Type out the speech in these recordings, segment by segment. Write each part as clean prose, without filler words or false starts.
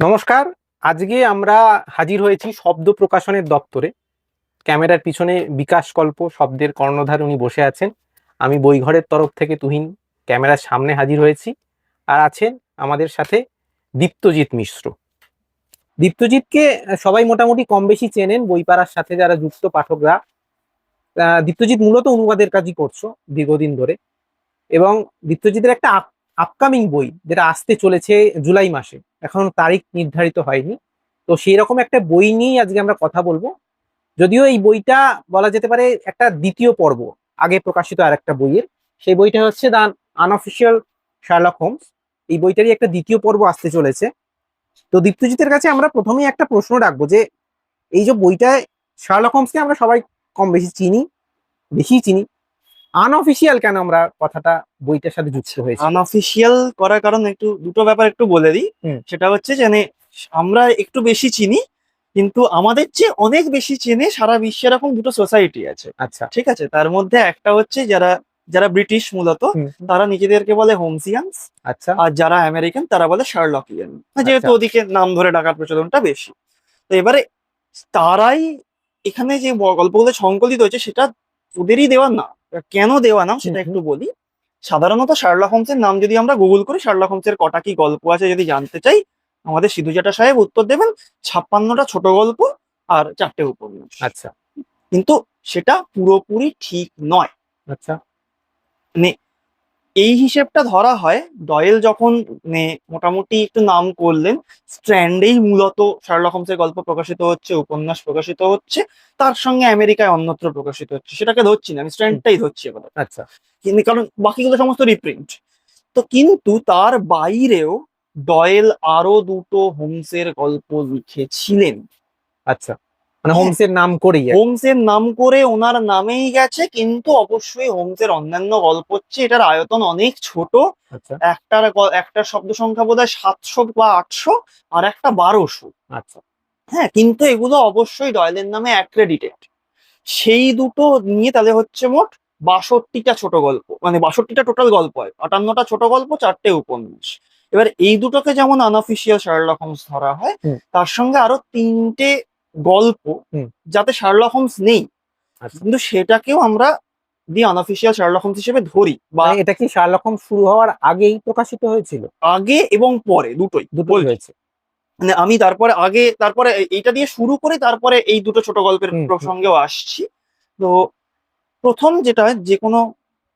নমস্কার। আজকে আমরা হাজির হয়েছি শব্দ প্রকাশনের দপ্তরে। ক্যামেরার পিছনে বিকাশকল্প শব্দের কর্ণধার উনি বসে আছেন। আমি বইঘরের তরফ থেকে তুহিন ক্যামেরার সামনে হাজির হয়েছি। আর আছেন আমাদের সাথে দীপ্তজিৎ মিশ্র। দীপ্তজিৎকে সবাই মোটামুটি কম বেশি চেনেন বইপাড়ার সাথে যারা যুক্ত পাঠকরা। দীপ্তজিৎ মূলত অনুবাদের কাজই করছো দীর্ঘদিন ধরে, এবং দীপ্তজিতের একটা আপকামিং বই যেটা আসতে চলেছে জুলাই মাসে, এখন তারিখ নির্ধারিত হয়নি। তো সেই রকম একটা বই নিয়েই আজকে আমরা কথা বলবো। যদিও এই বইটা বলা যেতে পারে একটা দ্বিতীয় পর্ব আগে প্রকাশিত আর একটা বইয়ের। সেই বইটা হচ্ছে দ্য আনঅফিসিয়াল শার্লক হোমস। এই বইটারই একটা দ্বিতীয় পর্ব আসতে চলেছে। তো দীপ্তজিতের কাছে আমরা প্রথমেই একটা প্রশ্ন রাখবো যে এই যে বইটায় শার্লক হোমসকে আমরা সবাই কম বেশি চিনি, বেশি চিনি, আনঅফিসিয়াল কেন আমরা কথাটা বইটার সাথে যুক্ত হয়েছে? আনঅফিসিয়াল করার কারণ দুটো ব্যাপার একটু বলে দিই। সেটা হচ্ছে যে আমরা একটু বেশি চিনি, কিন্তু আমাদের চেয়ে অনেক বেশি চেনে সারা বিশ্বে এরকম দুটো সোসাইটি আছে। আচ্ছা, ঠিক আছে, তার মধ্যে একটা হচ্ছে যারা যারা ব্রিটিশ মূলত, তারা নিজেদেরকে বলে হোমসিয়ানস। আচ্ছা, আর যারা আমেরিকান তারা বলে শার্লকিয়ান, যেহেতু আচ্ছা। ওদিকে নাম ধরে ডাকার প্রচলনটা বেশি। তো এবারে তারাই এখানে যে গল্পগুলো সংকলিত হয়েছে সেটা ওদেরই দেওয়া না। কেন দেওয়া নাম সেটা একটু বলি। সাধারণত শার্লক হোমসের নাম যদি আমরা গুগল করি, শার্লক হোমসের কটা কি গল্প আছে যদি জানতে চাই, আমাদের সিধু জাটা সাহেব উত্তর দেবেন 56টা ছোট গল্প আর 4টে উপন্যাস। আচ্ছা, কিন্তু সেটা পুরোপুরি ঠিক নয়। আচ্ছা, মানে এই হিসেবটা ধরা হয় ডয়েল যখন মোটামুটি একটু নাম করলেন, স্ট্র্যান্ডেই মূলত শার্লক হোমসের গল্প প্রকাশিত হচ্ছে, উপন্যাস প্রকাশিত হচ্ছে, তার সঙ্গে আমেরিকায় অন্যত্র প্রকাশিত হচ্ছে, সেটাকে ধরছি না, আমি স্ট্র্যান্ডটাই ধরছি এবার। আচ্ছা, কিন্তু কারণ বাকিগুলো সমস্ত রিপ্রিন্ট। তো কিন্তু তার বাইরেও ডয়েল আরো দুটো হোমসের গল্প লিখেছিলেন। আচ্ছা। মানে হ্যাঁ, হোমসের নাম করেই হোমসের নাম করে ওনার নামেই গেছে, কিন্তু অবশ্যই হোমসের অন্যান্য গল্প হচ্ছে এটার আয়তন অনেক ছোট। আচ্ছা, একটার শব্দ সংখ্যা বোধ হয় 700 বা 800, আর একটা 1200। আচ্ছা, হ্যাঁ, কিন্তু এগুলো অবশ্যই ডয়েলের নামে অ্যাক্রেডিটেড। সেই দুটো নিয়ে তাহলে হচ্ছে মোট 62টা ছোট গল্প, মানে 62টা টোটাল গল্প হয়, 58টা ছোট গল্প, 4টে উপন্যাস। এবার এই দুটোকে যেমন আনঅফিসিয়াল শার্লক হোমস ধরা হয়, হুম, তার সঙ্গে আরো 3টে গল্প হুম, যাতে শার্লক হোমস নেই, আচ্ছা। কিন্তু সেটাকেও আমরা দি আনঅফিসিয়াল শার্লক হোমস হিসেবে ধরি। বা মানে এটা কি শার্লক হোমস শুরু হওয়ার আগেই প্রকাশিত হয়েছিল? আগে এবং পরে দুটোই দুটোই বলছি। হয়েছে। মানে আমি তারপরে আগে তারপরে এইটা দিয়ে শুরু করে তারপরে এই দুটো ছোট গল্পের হুম, হুম, প্রসঙ্গেও আসছি। তো প্রথম যেটা, যে কোনো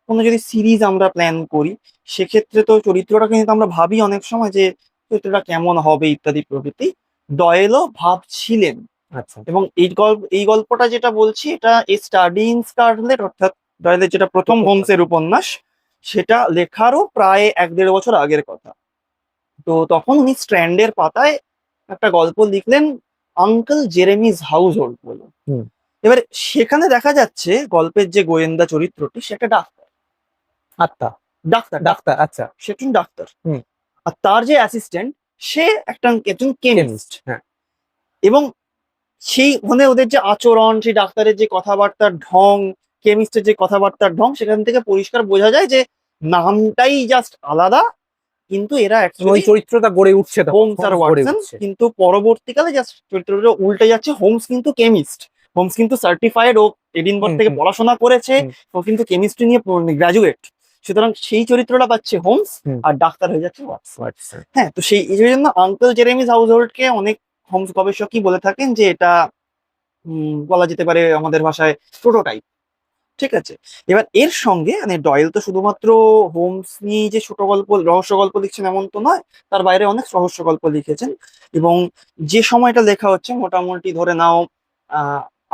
কোনো যদি সিরিজ আমরা প্ল্যান করি, সেক্ষেত্রে তো চরিত্রটা কিন্তু আমরা ভাবি অনেক সময় যে চরিত্রটা কেমন হবে ইত্যাদি প্রভৃতি। ডয়েলও ভাবছিলেন। আচ্ছা, এবং এই গল্পটা যেটা বলছি, এটা এই স্টাডি ইন স্কারলেট, অর্থাৎ ডয়েলের যেটা প্রথম হোমসের উপন্যাস, সেটা লেখারও প্রায় 1-1.5 বছর আগের কথা। তো তখন উনি স্ট্র্যান্ডের পাতায় একটা গল্প লিখলেন, আঙ্কেল জেরেমিজ হাউস হোল্ড বলে। হুম, এবার সেখানে দেখা যাচ্ছে গল্পের যে গোয়েন্দা চরিত্রটি, সে একটা ডাক্তার। আত্মা, ডাক্তার ডাক্তার ডাক্তার, আচ্ছা, সে একজন ডাক্তার। হুম, আর তার যে অ্যাসিস্ট্যান্ট, সে একজন কেমিস্ট। কেমিস্ট, হ্যাঁ, এবং সেই মানে ওদের যে আচরণ, সেই ডাক্তারের যে কথাবার্তার ঢং, কেমিস্টের যে কথাবার্তার ঢং, সেখান থেকে পরিষ্কার বোঝা যায় যে নামটাই জাস্ট আলাদা, কিন্তু এরা ওই অ্যাকচুয়ালি চরিত্রটা গড়ে উঠছে, তখন হোমস আর হোমস গড়ে ওয়াটসন। উঠছে। কিন্তু পরবর্তীকালে জাস্ট চরিত্রটা উল্টে যাচ্ছে, হোমস কিন্তু কেমিস্ট, হোমস কিন্তু সার্টিফাইড, ও এডিনবর্গ হুম, থেকে হুম, পড়াশোনা করেছে, হুম, ও কিন্তু কেমিস্ট্রি নিয়ে গ্রাজুয়েট। সুতরাং সেই চরিত্রটা পাচ্ছে হোমস, হুম, আর ডাক্তার হয়ে যাচ্ছে ওয়াটসন। ওয়াটসন, হ্যাঁ, তো এই জন্য আঙ্কেল জেরেমিস হাউসহোল্ডকে অনেক হোমস গবেষকই বলে থাকেন যে এটা বলা যেতে পারে আমাদের ভাষায় প্রোটোটাইপ। ঠিক আছে, এবার এর সঙ্গে মানে ডয়েল তো শুধুমাত্র হোমস নিয়ে যে ছোট গল্প রহস্য গল্প লিখছেন এমন তো নয়, তার বাইরে অনেক রহস্য গল্প লিখেছেন। এবং যে সময়টা লেখা হচ্ছে মোটামুটি ধরে নাও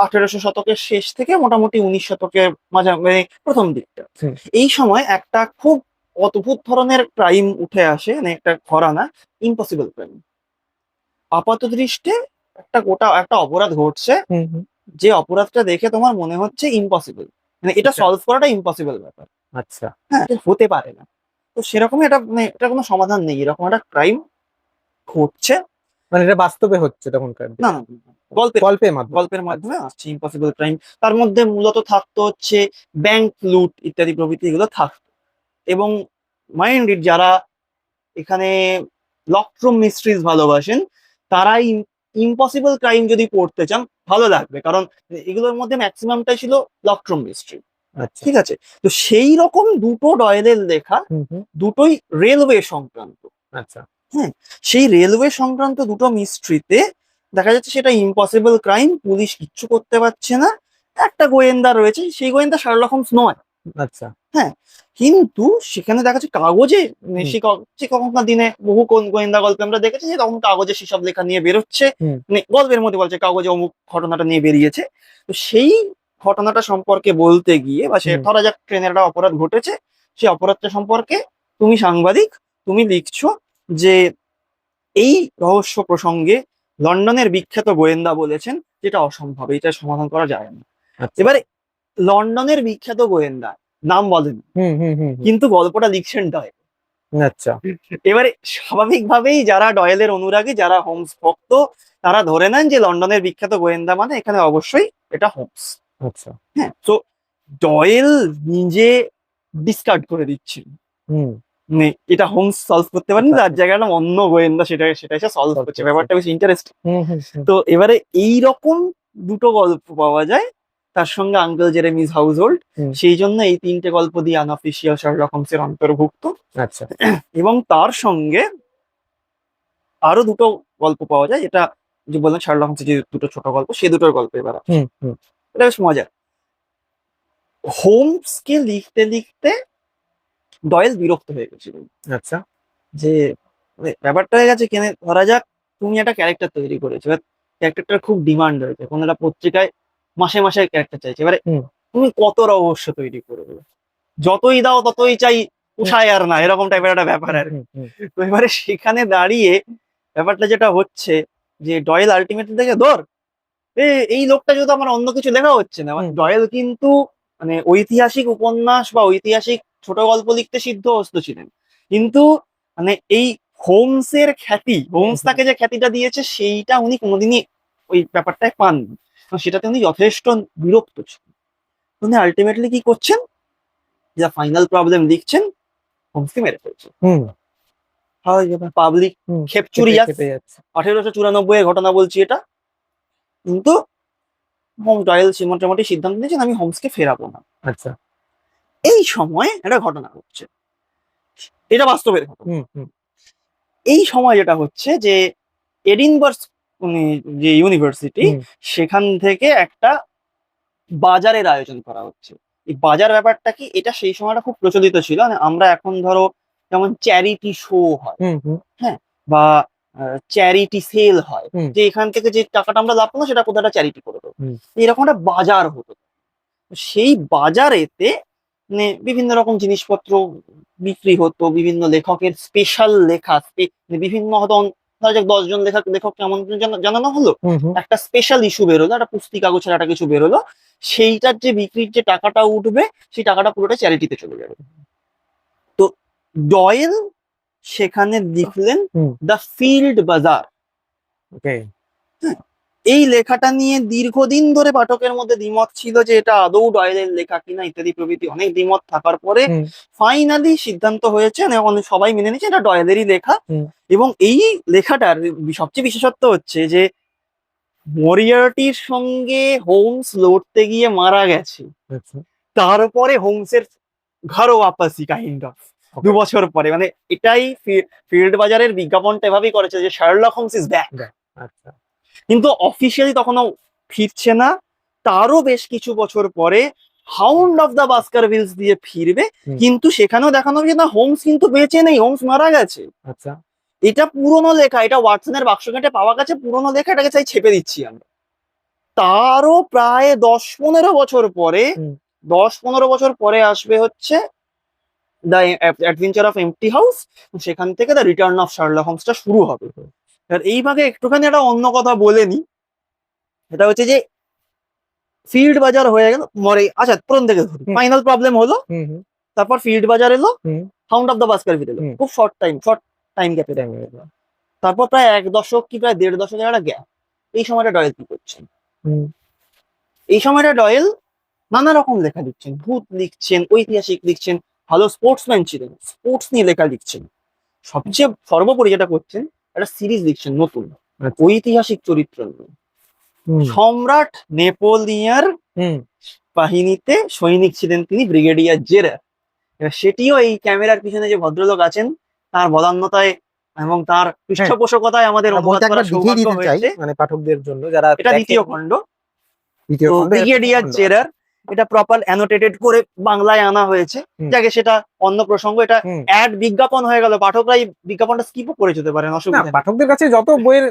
1800 শতকের শেষ থেকে মোটামুটি 19 শতকের মানে প্রথম দিকটা। হুম, এই সময় একটা খুব অদ্ভুত ধরনের ক্রাইম উঠে আসে, মানে একটা ঘরানা, ইম্পসিবল ক্রাইম। আপাত দৃষ্টে একটা অপরাধ ঘটছে, হুম, হুম, যে অপরাধটা দেখে তোমার মনে হচ্ছে ইম্পসিবল, মানে এটা আচ্ছা, সলভ করাটা ইম্পসিবল ব্যাপার। আচ্ছা। হ্যাঁ, এটা হতে পারে না। তো সেরকমই এটা, মানে এটা কোনো সমাধান নেই, এরকম একটা ক্রাইম ঘটছে। মানে এটা বাস্তবে হচ্ছে তখনকার না দিনে? না না, গল্পের গল্পের মাধ্যমে? গল্পের আচ্ছা, মাধ্যমে আসছে ইম্পসিবল ক্রাইম। তার মধ্যে মূলত থাকতো হচ্ছে ব্যাংক লুট ইত্যাদি প্রভৃতি, এগুলো থাকতো। এবং মাইন্ড ইট, যারা এখানে লকরুম মিস্ট্রিজ ভালোবাসেন, তারা ইম্পসিবল ক্রাইম যদি পড়তে চান ভালো লাগবে, কারণ এগুলোর মধ্যে ম্যাক্সিমামটাই ছিল লকট্রম মিস্ট্রি। আচ্ছা। ঠিক আছে, তো সেই রকম দুটো ডয়েলের লেখা, হুম হুম। দুটোই রেলওয়ে সংক্রান্ত। আচ্ছা। হ্যাঁ, সেই রেলওয়ে সংক্রান্ত দুটো মিস্ট্রিতে দেখা যাচ্ছে সেটা ইম্পসিবল ক্রাইম, পুলিশ কিচ্ছু করতে পারছে না, একটা গোয়েন্দা রয়েছে, সেই গোয়েন্দা শার্লক হোমস নয়। আচ্ছা। হ্যাঁ, কিন্তু সেখানে দেখা যাচ্ছে কাগজে, হুম। সে কখনকার দিনে বহু কোন গোয়েন্দা গল্পে আমরা দেখেছি যে তখন কাগজে সেসব লেখা নিয়ে বেরোচ্ছে, হুম। মানে গল্পের মধ্যে বলছে কাগজে অমুক ঘটনাটা নিয়ে বেরিয়েছে। তো সেই ঘটনাটা সম্পর্কে বলতে গিয়ে, বা সে হুম। ধরা যাক ট্রেনের একটা অপরাধ ঘটেছে, সেই অপরাধটা সম্পর্কে তুমি সাংবাদিক, তুমি লিখছো যে এই রহস্য প্রসঙ্গে লন্ডনের বিখ্যাত গোয়েন্দা বলেছেন যেটা অসম্ভব, এটা সমাধান করা যায় না। আচ্ছা। এবারে লন্ডনের বিখ্যাত গোয়েন্দা নাম বলেন, হুম হুম হুম হুম। কিন্তু গল্পটা লিখছেন ডয়েল। আচ্ছা। এবারে স্বাভাবিকভাবেই যারা ডয়েলের অনুরাগী, যারা হোমস ভক্ত, তারা ধরে নেন যে লন্ডনের বিখ্যাত গোয়েন্দা মানে এখানে অবশ্যই এটা হোমস। আচ্ছা। হ্যাঁ, তো ডয়েল নিজে ডিসকার্ড করে দিচ্ছেন, হুম। মানে এটা হোমস সলভ করতে পারেনি, তার জায়গায় একটা অন্য গোয়েন্দা সেটা সেটা এসে সলভ Solve করছে, করছে। ব্যাপারটা বেশ ইন্টারেস্টিং। হুম হুম হুম। তো এবারে এইরকম দুটো গল্প পাওয়া যায়, তার সঙ্গে আঙ্কেল জেরেমিজ হাউস হোল্ড, হুম। সেই জন্য এই তিনটে গল্প দিয়ে আনঅফিসিয়াল শার্লক হোমসের অন্তর্ভুক্ত। আচ্ছা। এবং তার সঙ্গে আরো দুটো গল্প পাওয়া যায়, যেটা যে বললাম শার্লক হোমসের যে দুটো ছোট গল্প, সে দুটোর গল্প এবার আসে। হুম হুম। এটা বেশ মজার। হোমসকে লিখতে লিখতে ডয়েল বিরক্ত হয়ে গেছিল, আচ্ছা। যে মানে ব্যাপারটা হয়ে গেছে কেন, ধরা যাক তুমি একটা ক্যারেক্টার তৈরি করেছো, এবার ক্যারেক্টারটার খুব ডিমান্ড রয়েছে, কোনো একটা পত্রিকায় মাসে মাসে ক্যারেক্টার চাইছে, এবারে হুম তুমি কত রহস্য তৈরি করবে, যতই দাও ততই চাই, হুম পোষায় আর না, এরকম টাইপের একটা ব্যাপার আর কি। হুম হুম। তো এবারে সেখানে দাঁড়িয়ে ব্যাপারটা যেটা হচ্ছে, যে ডয়েল আলটিমেটলি দেখে ধর, এই লোকটা যেহেতু আমার অন্য কিছু লেখা হচ্ছে না, হুম। ডয়েল কিন্তু মানে ঐতিহাসিক উপন্যাস বা ঐতিহাসিক ছোট গল্প লিখতে সিদ্ধহস্ত ছিলেন, কিন্তু মানে এই হোমসের খ্যাতি, হোমস হুম। তাকে যে খ্যাতিটা দিয়েছে সেইটা উনি কোনোদিনই ওই ব্যাপারটায় পাননি, তো সেটাতে উনি যথেষ্ট বিরক্ত ছিলেন। উনি আলটিমেটলি কি করছেন, যা ফাইনাল প্রবলেম লিখছেন, হোমসকে মেরে ফেলছেন। হুম। পাবলিক হুম। খেপে খেপচুরিয়াস, খেপে যাচ্ছে। 1894 এর ঘটনা বলছি এটা, কিন্তু হোম ডয়েল সে মোটামুটি সিদ্ধান্ত নিয়েছেন আমি হোমসকে ফেরাবো না। আচ্ছা। এই সময় একটা ঘটনা হচ্ছে, এটা বাস্তবের ঘটনা। হুম হুম এই সময় যেটা হচ্ছে যে এডিনবার্গ উনি যে ইউনিভার্সিটি, হুম। সেখান থেকে একটা বাজারের আয়োজন করা হচ্ছে। এই বাজার ব্যাপারটা কি, এটা সেই সময়টা খুব প্রচলিত ছিল, মানে আমরা এখন ধরো যেমন চ্যারিটি শো হয়, হুম হুম হ্যাঁ, বা চ্যারিটি সেল হয়, হুম যে এখান থেকে যে টাকাটা আমরা লাভ করবো সেটা কোথাও চ্যারিটি করে দেবো, হুম। এরকম একটা বাজার হতো। তো সেই বাজারেতে মানে বিভিন্ন রকম জিনিসপত্র বিক্রি হতো, বিভিন্ন লেখকের স্পেশাল লেখা, মানে বিভিন্ন হয়তো ধরা যাক 10 জন লেখককে আমন্ত্রণ জানানো হলো, হুম হুম। একটা স্পেশাল ইস্যু বেরোলো, একটা পুস্তিকা গোছের একটা কিছু বেরোলো, সেইটার যে বিক্রির যে টাকাটা উঠবে, সেই টাকাটা পুরোটা চ্যারিটিতে চলে যাবে। তো ডয়েল সেখানে লিখলেন হুম। দ্য ফিল্ড বাজার। ওকে। এই লেখাটা নিয়ে দীর্ঘদিন ধরে পাঠকের মধ্যে দ্বিমত ছিল যে এটা আদৌ ডয়েলের লেখা কিনা, ইত্যাদি প্রভৃতি অনেক দ্বিমত থাকার পরে হুম ফাইনালি সিদ্ধান্ত হয়েছে, মানে সবাই মেনে নিয়েছে এটা ডয়েলেরই লেখা। হুম। এবং এই লেখাটার সবচেয়ে বিশেষত্ব হচ্ছে যে মরিয়ার্টির সঙ্গে হোমস লড়তে গিয়ে মারা গেছে, আচ্ছা। তারপরে হোমসের ঘরও ওয়াপাসি কাইন্ড অফ ওকে। 2 বছর পরে, মানে এটাই ফিল্ড বাজারের বিজ্ঞাপনটা এভাবেই করেছে যে শার্লক হোমস ইজ ব্যাক, বাহ! আচ্ছা। কিন্তু অফিসিয়ালি তখনও ফিরছে না। তারও বেশ কিছু বছর পরে হাউন্ড অফ দ্য বাস্কারভিলস দিয়ে ফিরবে, হুম। কিন্তু সেখানেও দেখানো হবে যে না, হোমস কিন্তু বেঁচে নেই, হোমস মারা গেছে। আচ্ছা। এটা পুরনো লেখা, এটা ওয়াটসনের বাক্স ঘাটে পাওয়া গেছে, পুরনো লেখা, এটাকে চাই ছেপে দিচ্ছি আমরা। তারও প্রায় 10-15 বছর পরে, হুম 10-15 বছর পরে আসবে হচ্ছে the adventure of empty house, সেখান থেকে দ্য রিটার্ন অফ শার্লক হোমসটা শুরু হবে। আর এই ভাগে একটুখানি একটা অন্য কথা বলে নি, এটা হচ্ছে যে ফিল্ড বাজার হয়ে গেল, মরে, আচ্ছা প্রথম থেকে ধরি, হুম ফাইনাল প্রবলেম হলো, হুম হুম তারপর ফিল্ড বাজার এলো, হুম হাউন্ড অফ দ্য বাস্কারভিল এলো, হুম। খুব শর্ট টাইম গ্যাপে। তারপর প্রায় 1 দশক কি প্রায় 1.5 দশকের একটা গ্যাপ, এই সময়টা ডয়েল কি করছেন, হুম। এই সময়টা ডয়েল নানা রকম লেখা লিখছেন, ভূত লিখছেন, ঐতিহাসিক লিখছেন, ভালো স্পোর্টসম্যান ছিলেন, স্পোর্টস নিয়ে লেখা লিখছেন, সবচেয়ে সর্বোপরি যেটা করছেন একটা সিরিজ লিখছেন নতুন, আচ্ছা। ঐতিহাসিক চরিত্র নিয়ে। হুম সম্রাট নেপোলিয়নের হুম বাহিনীতে সৈনিক ছিলেন তিনি, ব্রিগেডিয়ার জেরার। এবার সেটিও এই ক্যামেরার পিছনে যে ভদ্রলোক আছেন তার বদান্যতায় এবং তার হ্যাঁ, পৃষ্ঠপোষকতায় আমাদের আমরা অনুবাদ বইটা করার একবার দেখিয়ে সৌভাগ্য দিতে চাই হয়েছে। মানে পাঠকদের জন্য যারা এটা দ্বিতীয় দেখেননি। খণ্ড। দ্বিতীয় তো খণ্ড, এর প্রথম ব্রিগেডিয়ার খণ্ড, আচ্ছা। জেরার, এটা প্রপার অ্যানোটেটেড করে বাংলায় আনা হয়েছে। হুম যাকে সেটা অন্য প্রসঙ্গ, এটা হুম অ্যাড বিজ্ঞাপন হয়ে গেল, পাঠকরা এই বিজ্ঞাপনটা স্কিপও করে যেতে পারেন, না, অসুবিধা নেই। পাঠকদের কাছে যত বইয়ের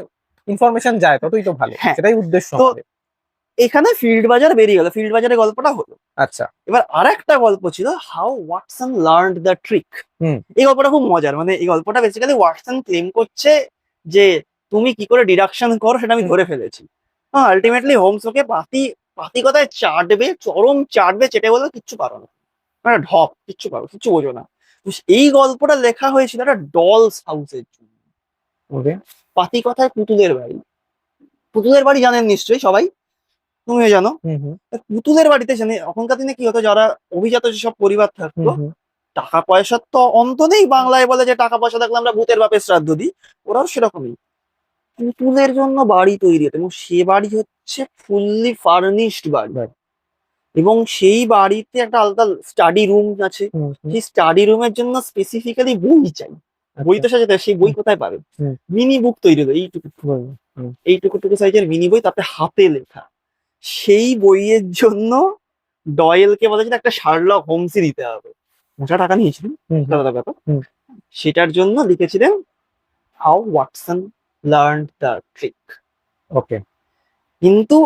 ইনফরমেশন যায় ততই তো ভালো, হ্যাঁ, সেটাই উদ্দেশ্য তো আমাদের। এখানে ফিল্ড বাজার বেরিয়ে গেল, ফিল্ড বাজারের গল্পটা হলো। আচ্ছা। এবার আর একটা গল্প ছিল, how Watson learned the trick. হুম এই গল্পটা খুব মজার, মানে এই গল্পটা বেসিক্যালি ওয়াটসন ক্লেম করছে যে তুমি কি করে ডিডাকশন করো সেটা আমি হুম ধরে ফেলেছি। হ্যাঁ, আলটিমেটলি হোমস ওকে পাতি পাতি কথায় চাটবে, চরম চাটবে, চেটে বলবে কিচ্ছু পারো না, মানে ঢপ, কিচ্ছু পারো, কিচ্ছু বোঝো না। তো এই গল্পটা লেখা হয়েছিল একটা ডলস হাউসের জন্য। ওকে। পাতি কথায় পুতুলের বাড়ি। পুতুলের বাড়ি জানেন নিশ্চয়ই সবাই, তুমিও জানো। হুম হুম পুতুলের বাড়িতে জানে এখনকার দিনে কি হতো, যারা অভিজাত যেসব পরিবার হুম থাকতো, হুম টাকা পয়সার তো অন্ত নেই, বাংলায় বলে যে টাকা পয়সা থাকলে আমরা ভূতের বাপের শ্রাদ্ধ দিই, ওরাও সেরকমই পুতুলের জন্য বাড়ি তৈরি হতো, এবং সে বাড়ি হচ্ছে ফুললি ফার্নিশড বাড়ি। Right. এবং সেই বাড়িতে একটা আলাদা স্টাডি রুম আছে। হুম হুম সেই স্টাডি রুমের জন্য স্পেসিফিক্যালি বই চাই, বই আচ্ছা। তো সাজাতে হয়, সেই বই হুম কোথায় পাবে? হুম মিনি বুক তৈরি হতো, এইটুকু হুম হুম এইটুকু টুকু সাইজের মিনি বই, তাতে হাতে লেখা। সেই বইয়ের জন্য ডয়েলকে বলা যেত একটা শার্লক হোমসই দিতে হবে, মোটা টাকা নিয়েছিলেন, হুম হুম আলাদা ব্যাপার। হুম সেটার জন্য লিখেছিলেন how Watson learned the trick. Okay. কিন্তু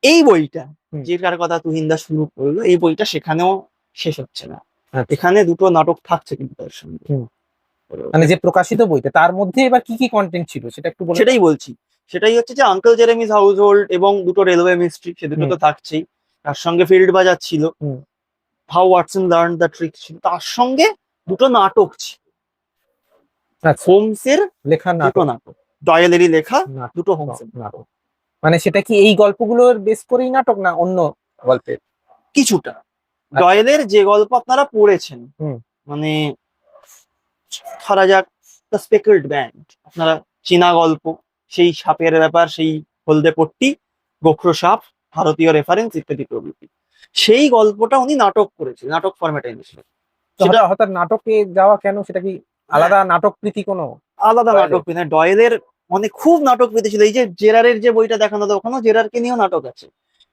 এই বইটা, হুম যেটার কথা তুহিনদা শুরু করলো, এই বইটা সেখানেও শেষ হচ্ছে না। আচ্ছা। এখানে দুটো নাটক থাকছে কিন্তু তার সঙ্গে। হুম মানে যে প্রকাশিত বইটা তার মধ্যে এবার কি কি কন্টেন্ট ছিল সেটা একটু বলে দাও। সেটাই বলছি, সেটাই হচ্ছে যে আঙ্কেল জেরেমিস হাউস হোল্ড এবং দুটো রেলওয়ে মিস্ট্রি, সে দুটো হুম তো থাকছেই। তার সঙ্গে ফিল্ড বাজার ছিল, হুম how Watson learn the trick ছিল, তার সঙ্গে দুটো নাটক ছিল, আচ্ছা। হোমসের লেখা দুটো নাটক। নাটক, ডয়েলেরই লেখা নাটক দুটো হোমসের। নাটক মানে সেটা কি এই গল্পগুলোর বেস করেই নাটক না অন্য গল্পের? কিছুটা আচ্ছা। ডয়েলের যে গল্প আপনারা পড়েছেন, হুম মানে ধরা যাক দ্য স্পেকলড ব্যান্ড, আপনারা চীনা গল্প, সেই সাপের ব্যাপার, সেই হলদে পট্টি, গোখরো সাপ, ভারতীয় রেফারেন্স ইত্যাদি প্রভৃতি, সেই গল্পটা উনি নাটক করেছিলেন, নাটক ফরম্যাটে এনেছিলেন। তো সেটা হঠাৎ হঠাৎ নাটকে যাওয়া কেন, সেটা কি হ্যাঁ, আলাদা নাটক প্রীতি কোনো আলাদা নাটক ডয়েলের? মানে ডয়েলের, মানে খুব নাটক পেতে ছিল। এই যে জেরারের যে বইটা দেখানো হতো, ওখানেও জেরারকে নিয়েও নাটক আছে।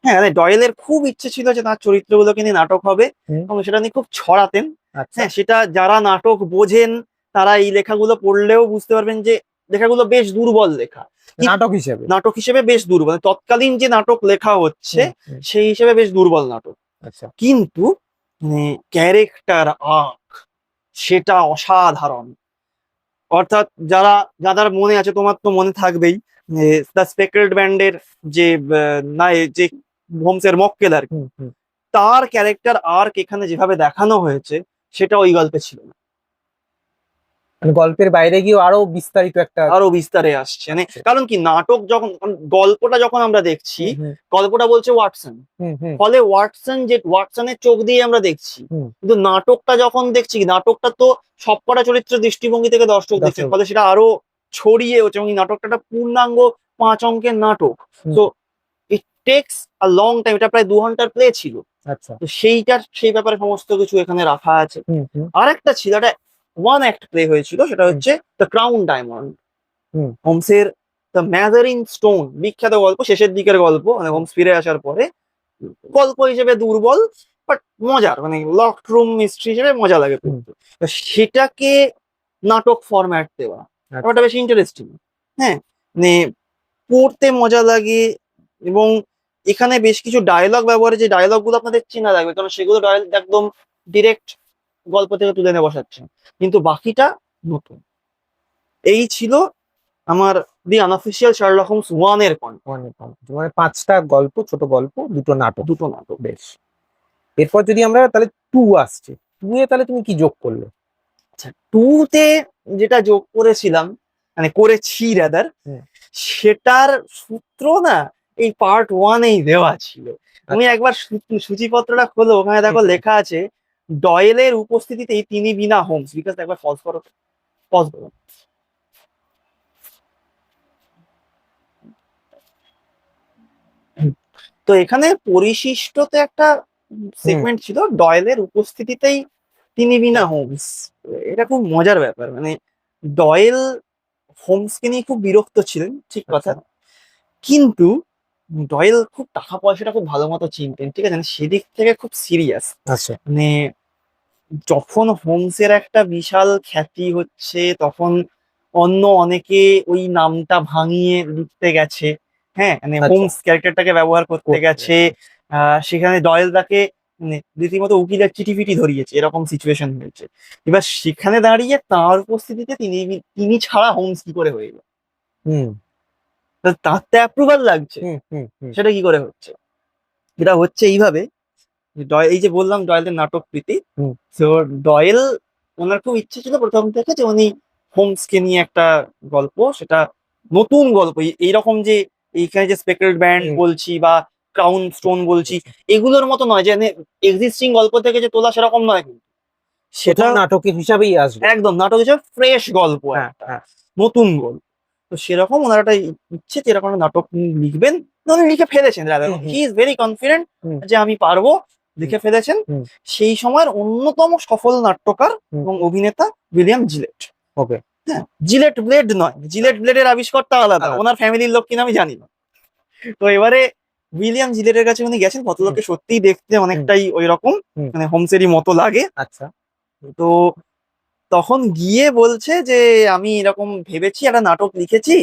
হ্যাঁ, মানে ডয়েলের খুব ইচ্ছে ছিল যে তার চরিত্রগুলোকে নিয়ে নাটক হবে, হুম এবং সেটা নিয়ে খুব ছড়াতেন। আচ্ছা। হ্যাঁ, সেটা যারা নাটক বোঝেন তারা এই লেখাগুলো পড়লেও বুঝতে পারবেন যে লেখাগুলো বেশ দুর্বল লেখা। নাটক হিসেবে। নাটক হিসেবে বেশ দুর্বল, মানে তৎকালীন যে নাটক লেখা হচ্ছে হুম হুম সেই হিসেবে বেশ দুর্বল নাটক। আচ্ছা। কিন্তু ক্যারেক্টার আর্ক সেটা অসাধারণ। অর্থাৎ যারা, যাদের মনে আছে, তোমার তো মনে থাকবেই, দ্য স্পেকলড ব্যান্ডের যে নাই যে হোমসের মক্কেল আর কি, হুম হুম তার ক্যারেক্টার আর্ক এখানে যেভাবে দেখানো হয়েছে সেটা ওই গল্পে ছিল না। মানে গল্পের বাইরে গিয়েও আরো বিস্তারিত একটা আরো বিস্তারে আসছে, মানে আসছে। কারণ কি নাটক যখন, গল্পটা যখন আমরা দেখছি, হুম হুম গল্পটা বলছে ওয়াটসন, হুম হুম ফলে ওয়াটসন, যে ওয়াটসনের চোখ দিয়ে আমরা দেখছি। হুম কিন্তু নাটকটা যখন দেখছি, নাটকটা তো সবকটা চরিত্রের দৃষ্টিভঙ্গি থেকে দর্শক দেখছে, দর্শক। ফলে সেটা আরো ছড়িয়ে হচ্ছে, এবং এই নাটকটা একটা পূর্ণাঙ্গ 5 অঙ্কের নাটক। হুম তো it takes a long time, এটা প্রায় 2 ঘন্টার প্লে ছিল। আচ্ছা। তো সেই ব্যাপারে সমস্ত কিছু এখানে রাখা আছে। হুম হুম আরেকটা ছিল, একটা ওয়ান অ্যাক্ট প্লে হয়েছিল, সেটা হুম হচ্ছে দ্য ক্রাউন ডায়মন্ড, হুম হোমসের দ্য ম্যাজারিন স্টোন, বিখ্যাত গল্প, শেষের দিকের গল্প, মানে হুম হোমস ফিরে আসার পরে। গল্প হিসেবে দুর্বল, বাট মজার, মানে লক রুম মিস্ট্রি হিসেবে মজা লাগে হুম পড়তে। তো সেটাকে নাটক ফরম্যাট দেওয়া, আচ্ছা। ব্যাপারটা বেশ ইন্টারেস্টিং। হ্যাঁ, মানে পড়তে মজা লাগে। এবং এখানে বেশ কিছু ডায়লগ ব্যবহারে, যে ডায়লগ গুলো আপনাদের চেনা লাগবে, কারণ সেগুলো ডায়লগ একদম ডিরেক্ট গল্প থেকে তুলে নিয়ে বসাচ্ছে, কিন্তু বাকিটা নতুন। এই ছিল আমার দি আনঅফিসিয়াল শার্লক হোমস 1 এর কন্টেন্ট, অনেক ভালো। মানে 5টা গল্প, ছোট গল্প, দুটো নাটক। দুটো নাটক। বেশ। এরপর যদি আমরা তাহলে 2 আসছে, 2 এ তাহলে তুমি কি যোগ করলে? আচ্ছা, 2 তে যেটা যোগ করেছিলাম, মানে করেছি রাদার, হুম সেটার সূত্র না এই পার্ট 1 এই দেওয়া ছিল। তুমি আচ্ছা। একবার সূচিপত্রটা খোলো, ওখানে হুম দেখো হুম লেখা আছে ডয়েলের উপস্থিতিতেই তিনি বিনা হোমস, বিকজ একবার ফলস করো, পজ করো। তো এখানে পরিশিষ্টতে একটা সেগমেন্ট ছিল ডয়েলের উপস্থিতিতেই তিনি বিনা হোমস। এটা খুব মজার ব্যাপার, মানে ডয়েল হোমসকে নিয়ে খুব বিরক্ত ছিলেন, ঠিক কথা, কিন্তু ডয়েল খুব টাকা পয়সাটা খুব ভালো মতো চিনতেন, ঠিক আছে, মানে সেদিক থেকে খুব সিরিয়াস। আচ্ছা। মানে যখন হোমসের একটা বিশাল খ্যাতি হচ্ছে তখন অন্য অনেকে ওই নামটা ভাঙিয়ে লিখতে গেছে, হ্যাঁ, মানে আচ্ছা। হোমস ক্যারেক্টারটাকে ব্যবহার করতে করতে গেছে। সেখানে ডয়েল তাকে মানে রীতিমতো উকিলের চিঠি ফিটি ধরিয়েছে, এরকম সিচুয়েশন হয়েছে। এবার সেখানে দাঁড়িয়ে তার উপস্থিতিতে তিনি তিনি ছাড়া হোমস কি করে হয়ে গেল? হুম তার তো অ্যাপ্রুভাল লাগছে, হুম হুম হুম সেটা কি করে হচ্ছে? এটা হচ্ছে এইভাবে, যে এই যে বললাম ডয়েলের নাটক প্রীতি, হুম। তো ডয়েল ওনার খুব ইচ্ছে ছিল প্রথম থেকে যে উনি হোমসকে নিয়ে একটা গল্প, সেটা নতুন গল্প, এইরকম যে এইখানে যে স্পেকল্ড ব্যান্ড হুম। বলছি বা ক্রাউন স্টোন বলছি, এগুলোর মতো নয় যে এক্সিস্টিং গল্প থেকে যে তোলা সেরকম নয়, কিন্তু সেটা প্রথম নাটকের হিসাবেই আসবে। একদম নাটক হিসেবে ফ্রেশ গল্প, হ্যাঁ একটা হ্যাঁ। নতুন গল্প। তো সেরকম ওনার একটা ইচ্ছে যে এরকম একটা নাটক উনি লিখবেন, উনি লিখে ফেলেছেন, হুম হুম হি ইজ ভেরি কনফিডেন্ট হুম যে আমি পারবো, লিখে ফেলেছেন। হুম। সেই সময়ের অন্যতম সফল নাট্যকার হুম। এবং অভিনেতা উইলিয়াম জিলেট। ওকে। হ্যাঁ, জিলেট ব্লেড নয়, জিলেট ব্লেডের আবিষ্কারটা আলাদা, আলাদা। ওনার ফ্যামিলির লোক কিনা আমি জানি না। তো এবারে উইলিয়াম জিলেটের কাছে উনি গেছেন, ভদ্রলোককে সত্যিই দেখতে অনেকটাই ওই রকম, হুম। মানে হোমসেরই মতো লাগে। আচ্ছা। তো তখন গিয়ে বলছে যে আমি এরকম ভেবেছি, একটা নাটক লিখেছি,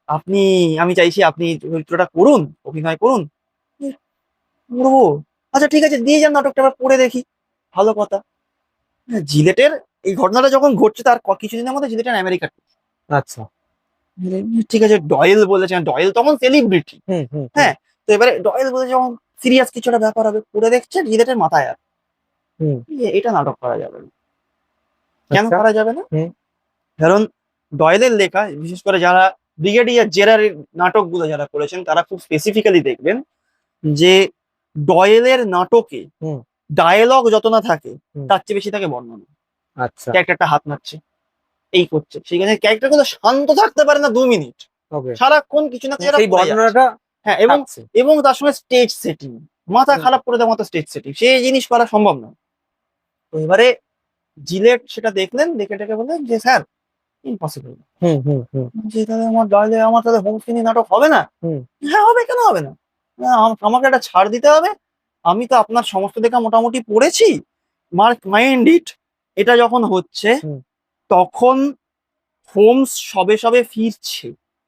আপনি, আমি চাইছি আপনি চরিত্রটা করুন, অভিনয় করুন। হুম, করবো, আচ্ছা ঠিক আছে, দিয়ে যান নাটকটা, আবার পড়ে দেখি, ভালো কথা। হ্যাঁ, জিলেটের এই ঘটনাটা যখন ঘটছে তার কিছুদিনের মধ্যে জিলেটের আমেরিকা tour। আচ্ছা। ঠিক আছে, ডয়েল বলেছেন, ডয়েল তখন সেলিব্রিটি। হুম হুম হুম হ্যাঁ, তো এবারে ডয়েল বলেছে যখন সিরিয়াস কিছু একটা ব্যাপার হবে, পড়ে দেখছে জিলেটের মাথায় আর হুম। এটা নাটক করা যাবে না। কেন আচ্ছা। করা যাবে না? হুম কারণ ডয়েলের লেখা, বিশেষ করে যারা ব্রিগেডিয়ার জেরারের নাটকগুলো যারা করেছেন তারা খুব স্পেসিফিক্যালি দেখবেন যে ডয়েলের নাটকে হুম ডায়ালগ যত না থাকে হুম। তার চেয়ে বেশি থাকে বর্ণনা। আচ্ছা। ক্যারেক্টারটা হাত নাড়ছে, এই করছে, সেখানে ক্যারেক্টার গুলো শান্ত থাকতে পারে না 2 মিনিট, ওকে। সারাক্ষণ কিছু না কিছু একটা সেই করে যাচ্ছে। বর্ণনাটা হ্যাঁ, এবং থাকছে। এবং তার সঙ্গে স্টেজ সেটিং, মাথা হুম খারাপ করে দেওয়ার মতো স্টেজ সেটিং, সেই জিনিস করা সম্ভব না। তো এবারে জিলেট সেটা দেখলেন, দেখে টেকে বললেন যে স্যার ইম্পসিবল, হুম হুম হুম যে তাহলে আমার ডয়েলে আমার তাহলে হোমসকে নিয়ে নাটক হবে না? হুম। হ্যাঁ হবে, কেন হবে না? আমাকে একটা ছাড় দিতে হবে। আমি তো আপনার সমস্ত লেখা মোটামুটি পড়েছি, মার্ক মাইন্ড ইট। এটা যখন হচ্ছে হুম। তখন হোমস সবে সবে ফিরছে,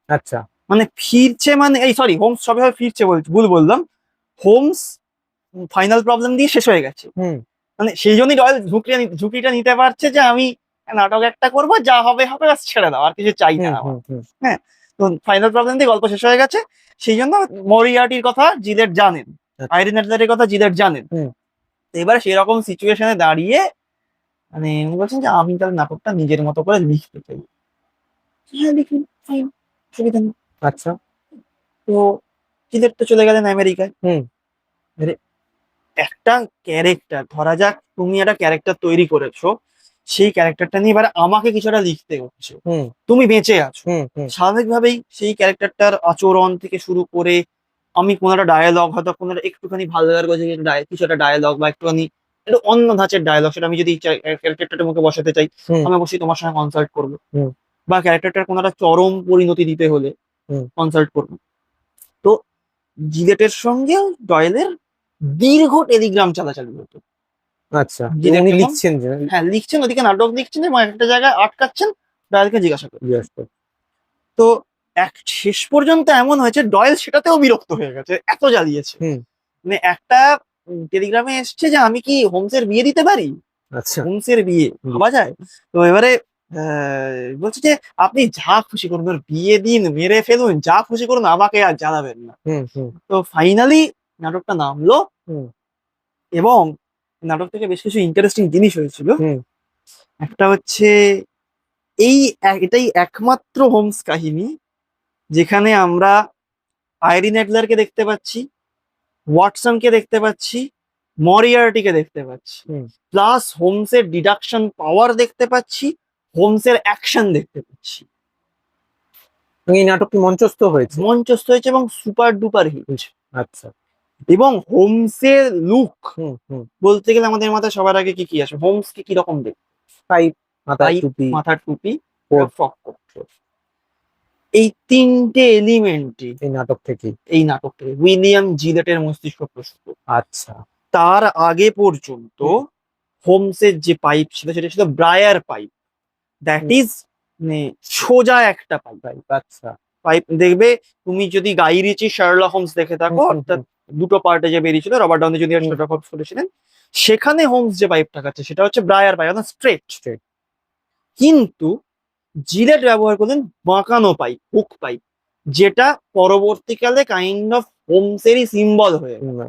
আচ্ছা। মানে ফিরছে, মানে এই সরি, হোমস সবে সবে ফিরছে বলছি, ভুল বললাম। হোমস ফাইনাল প্রবলেম দিয়ে শেষ হয়ে গেছে, হুম মানে সেই জন্যই রয়্যাল ঝুঁকিটা নিতে পারছে যে আমি নাটক একটা করবো, যা হবে হবে, ব্যাস ছেড়ে দাও, আর কিছু চাই না হুম আমার। হুম হুম। হ্যাঁ, তো ফাইনাল প্রবলেম দিয়ে গল্প শেষ হয়ে গেছে। সেই জন্য মরিয়ার্টির কথা জিলেট জানেন, আচ্ছা। আইরিন অ্যাডলারের কথা জিলেট জানেন। হুম তো এবার সেরকম সিচুয়েশনে দাঁড়িয়ে মানে উনি বলছেন যে আমি তাহলে নাটকটা নিজের মতো করে লিখতে চাই। হ্যাঁ লিখুন, ফাইন, অসুবিধা নেই। আচ্ছা। তো জিলেট তো চলে গেলেন আমেরিকায়। হুম এবারে একটা ক্যারেক্টার, ধরা যাক তুমি একটা ক্যারেক্টার তৈরি করেছো, সেই ক্যারেক্টারটা নিয়ে এবার আমাকে কিছুটা লিখতে হচ্ছে, হুম তুমি বেঁচে আছো। হুম হুম স্বাভাবিকভাবেই সেই ক্যারেক্টারটার আচরণ থেকে শুরু করে আমি কোনো একটা ডায়ালগ, হয়তো কোনো একটা একটুখানি ভালো লাগার কথা, কিছু একটা ডায়ালগ বা একটুখানি একটু অন্য ধাঁচের ডায়ালগ, সেটা আমি যদি ক্যারেক্টারটার মুখে বসাতে চাই, হুম আমি অবশ্যই তোমার সঙ্গে কনসাল্ট করবো। হুম বা ক্যারেক্টারটার কোনো একটা চরম পরিণতি দিতে হলে হুম। কনসাল্ট করবো। তো জিলেটের সঙ্গে ডয়েলের দীর্ঘ টেলিগ্রাম চালাচালি হতো। আচ্ছা, তো জিলেট উনি যখন, লিখছেন যে হ্যাঁ লিখছেন, ওদিকে নাটক লিখছেন এবং একটা জায়গায় আটকাচ্ছেন, ডয়েলকে জিজ্ঞাসা করছেন। জিজ্ঞাসা করে। তো শেষ পর্যন্ত এমন হয়েছে ডয়েল সেটাতেও বিরক্ত হয়ে গেছে, এত জ্বালিয়েছে। হুম। মানে একটা টেলিগ্রামে এসছে যে আমি কি হোমসের বিয়ে দিতে পারি, আচ্ছা। হোমসের বিয়ে হুম ভাবা যায়? তো এবারে বলছে যে আপনি যা খুশি করুন, ওর বিয়ে দিন, মেরে ফেলুন, যা খুশি করুন, আমাকে আর জ্বালাবেন না। হুম হুম তো ফাইনালি নাটকটা নামলো, হুম এবং নাটক থেকে বেশ কিছু ইন্টারেস্টিং জিনিস হয়েছিল। হুম। একটা হচ্ছে এটাই একমাত্র হোমস কাহিনী যেখানে আমরা আইরিন অ্যাডলারকে দেখতে পাচ্ছি, ওয়াটসনকে দেখতে পাচ্ছি, মরিয়ার্টিকে দেখতে পাচ্ছি, হুম। প্লাস হোমসের ডিডাকশন পাওয়ার দেখতে পাচ্ছি, হোমসের অ্যাকশন দেখতে পাচ্ছি। এই নাটকটি মঞ্চস্থ হয়েছে। মঞ্চস্থ হয়েছে এবং সুপার ডুপার হিট। আচ্ছা। এবং হোমসের লুক হুম হুম। বলতে গেলে আমাদের মাথায় সবার আগে কি কি আসে? হোমস কি রকম দেখতে? পাইপ, মাথায় পাইপ, টুপি, মাথার টুপি, কোট। Frock coat. এই তিনটে এলিমেন্টই এই নাটক থেকে। এই নাটক থেকে উইলিয়াম জিলেটের মস্তিষ্ক প্রসূত। আচ্ছা। তার আগে পর্যন্ত হুম। হোমসের যে পাইপ ছিল সেটা ছিল briar pipe, that hmm. Is মানে সোজা একটা পাইপ। পাইপ, আচ্ছা। পাইপ দেখবে, তুমি যদি গাই রিচি শার্লক হোমস দেখে থাকো, হুম হুম অর্থাৎ হুম দুটো পার্টে যে বেরিয়েছিল, রবার্ট ডাউনি জুনিয়র হুম। শার্লক হোমস করেছিলেন, সেখানে হোমস যে পাইপটা কাটছে সেটা হচ্ছে ব্রায়ার পাইপ, অর্থাৎ স্ট্রেট। Straight. কিন্তু জিলেট ব্যবহার করলেন বাঁকানো পাইপ, হুক পাইপ, যেটা পরবর্তীকালে কাইন্ড অফ হোমসেরই সিম্বল হয়ে গেল।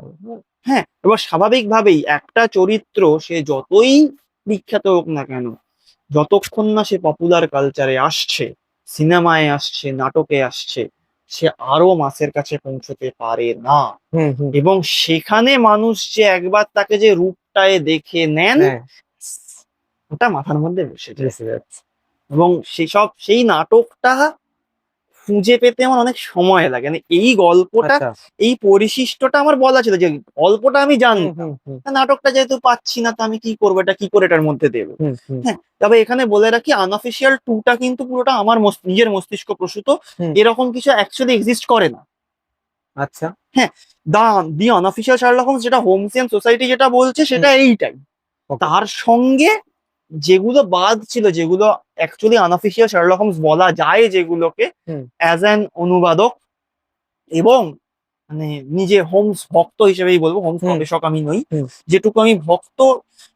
হ্যাঁ, এবার স্বাভাবিকভাবেই একটা চরিত্র সে যতই বিখ্যাত হোক না কেন, যতক্ষণ না সে পপুলার কালচারে আসছে, সিনেমায় আসছে, নাটকে আসছে, সে আরো মাসের কাছে পৌঁছতে পারে না। হুম হুম। এবং সেখানে মানুষ যে একবার তাকে যে রূপটায় দেখে নেন, হ্যাঁ, ওটা মাথার মধ্যে বসে যায়। বুঝতে পারছি। এবং সেই নাটকটা খুঁজে পেতে আমার অনেক সময় লাগে, মানে এই গল্পটা, আচ্ছা। এই পরিশিষ্টটা আমার বলা ছিল যে গল্পটা আমি হুম জানতাম, হুম হুম নাটকটা যেহেতু পাচ্ছি না, তো আমি কি করবো, এটা কি করে এটার মধ্যে দেবো। হুম হুম হ্যাঁ, তবে এখানে বলে রাখি, আনঅফিসিয়াল টুটা কিন্তু পুরোটা আমার নিজের মস্তিষ্ক প্রসূত। হুম। এরকম কিছু অ্যাকচুয়ালি এক্সিস্ট করে না। আচ্ছা। হ্যাঁ, দা দি আনঅফিসিয়াল শার্লক হোমস যেটা হোমসিয়ান সোসাইটি যেটা বলছে হুম। সেটা এইটাই। ওকে। তার সঙ্গে যেগুলো বাদ ছিল, যেগুলো অ্যাকচুয়ালি আনঅফিসিয়াল শার্লক হোমস বলা যায়, যেগুলোকে হুম অ্যাজ অ্যান অনুবাদক এবং মানে নিজে হোমস ভক্ত হিসেবেই বলবো, হোমস হুম গবেষক আমি নই, হুম। যেটুকু আমি ভক্ত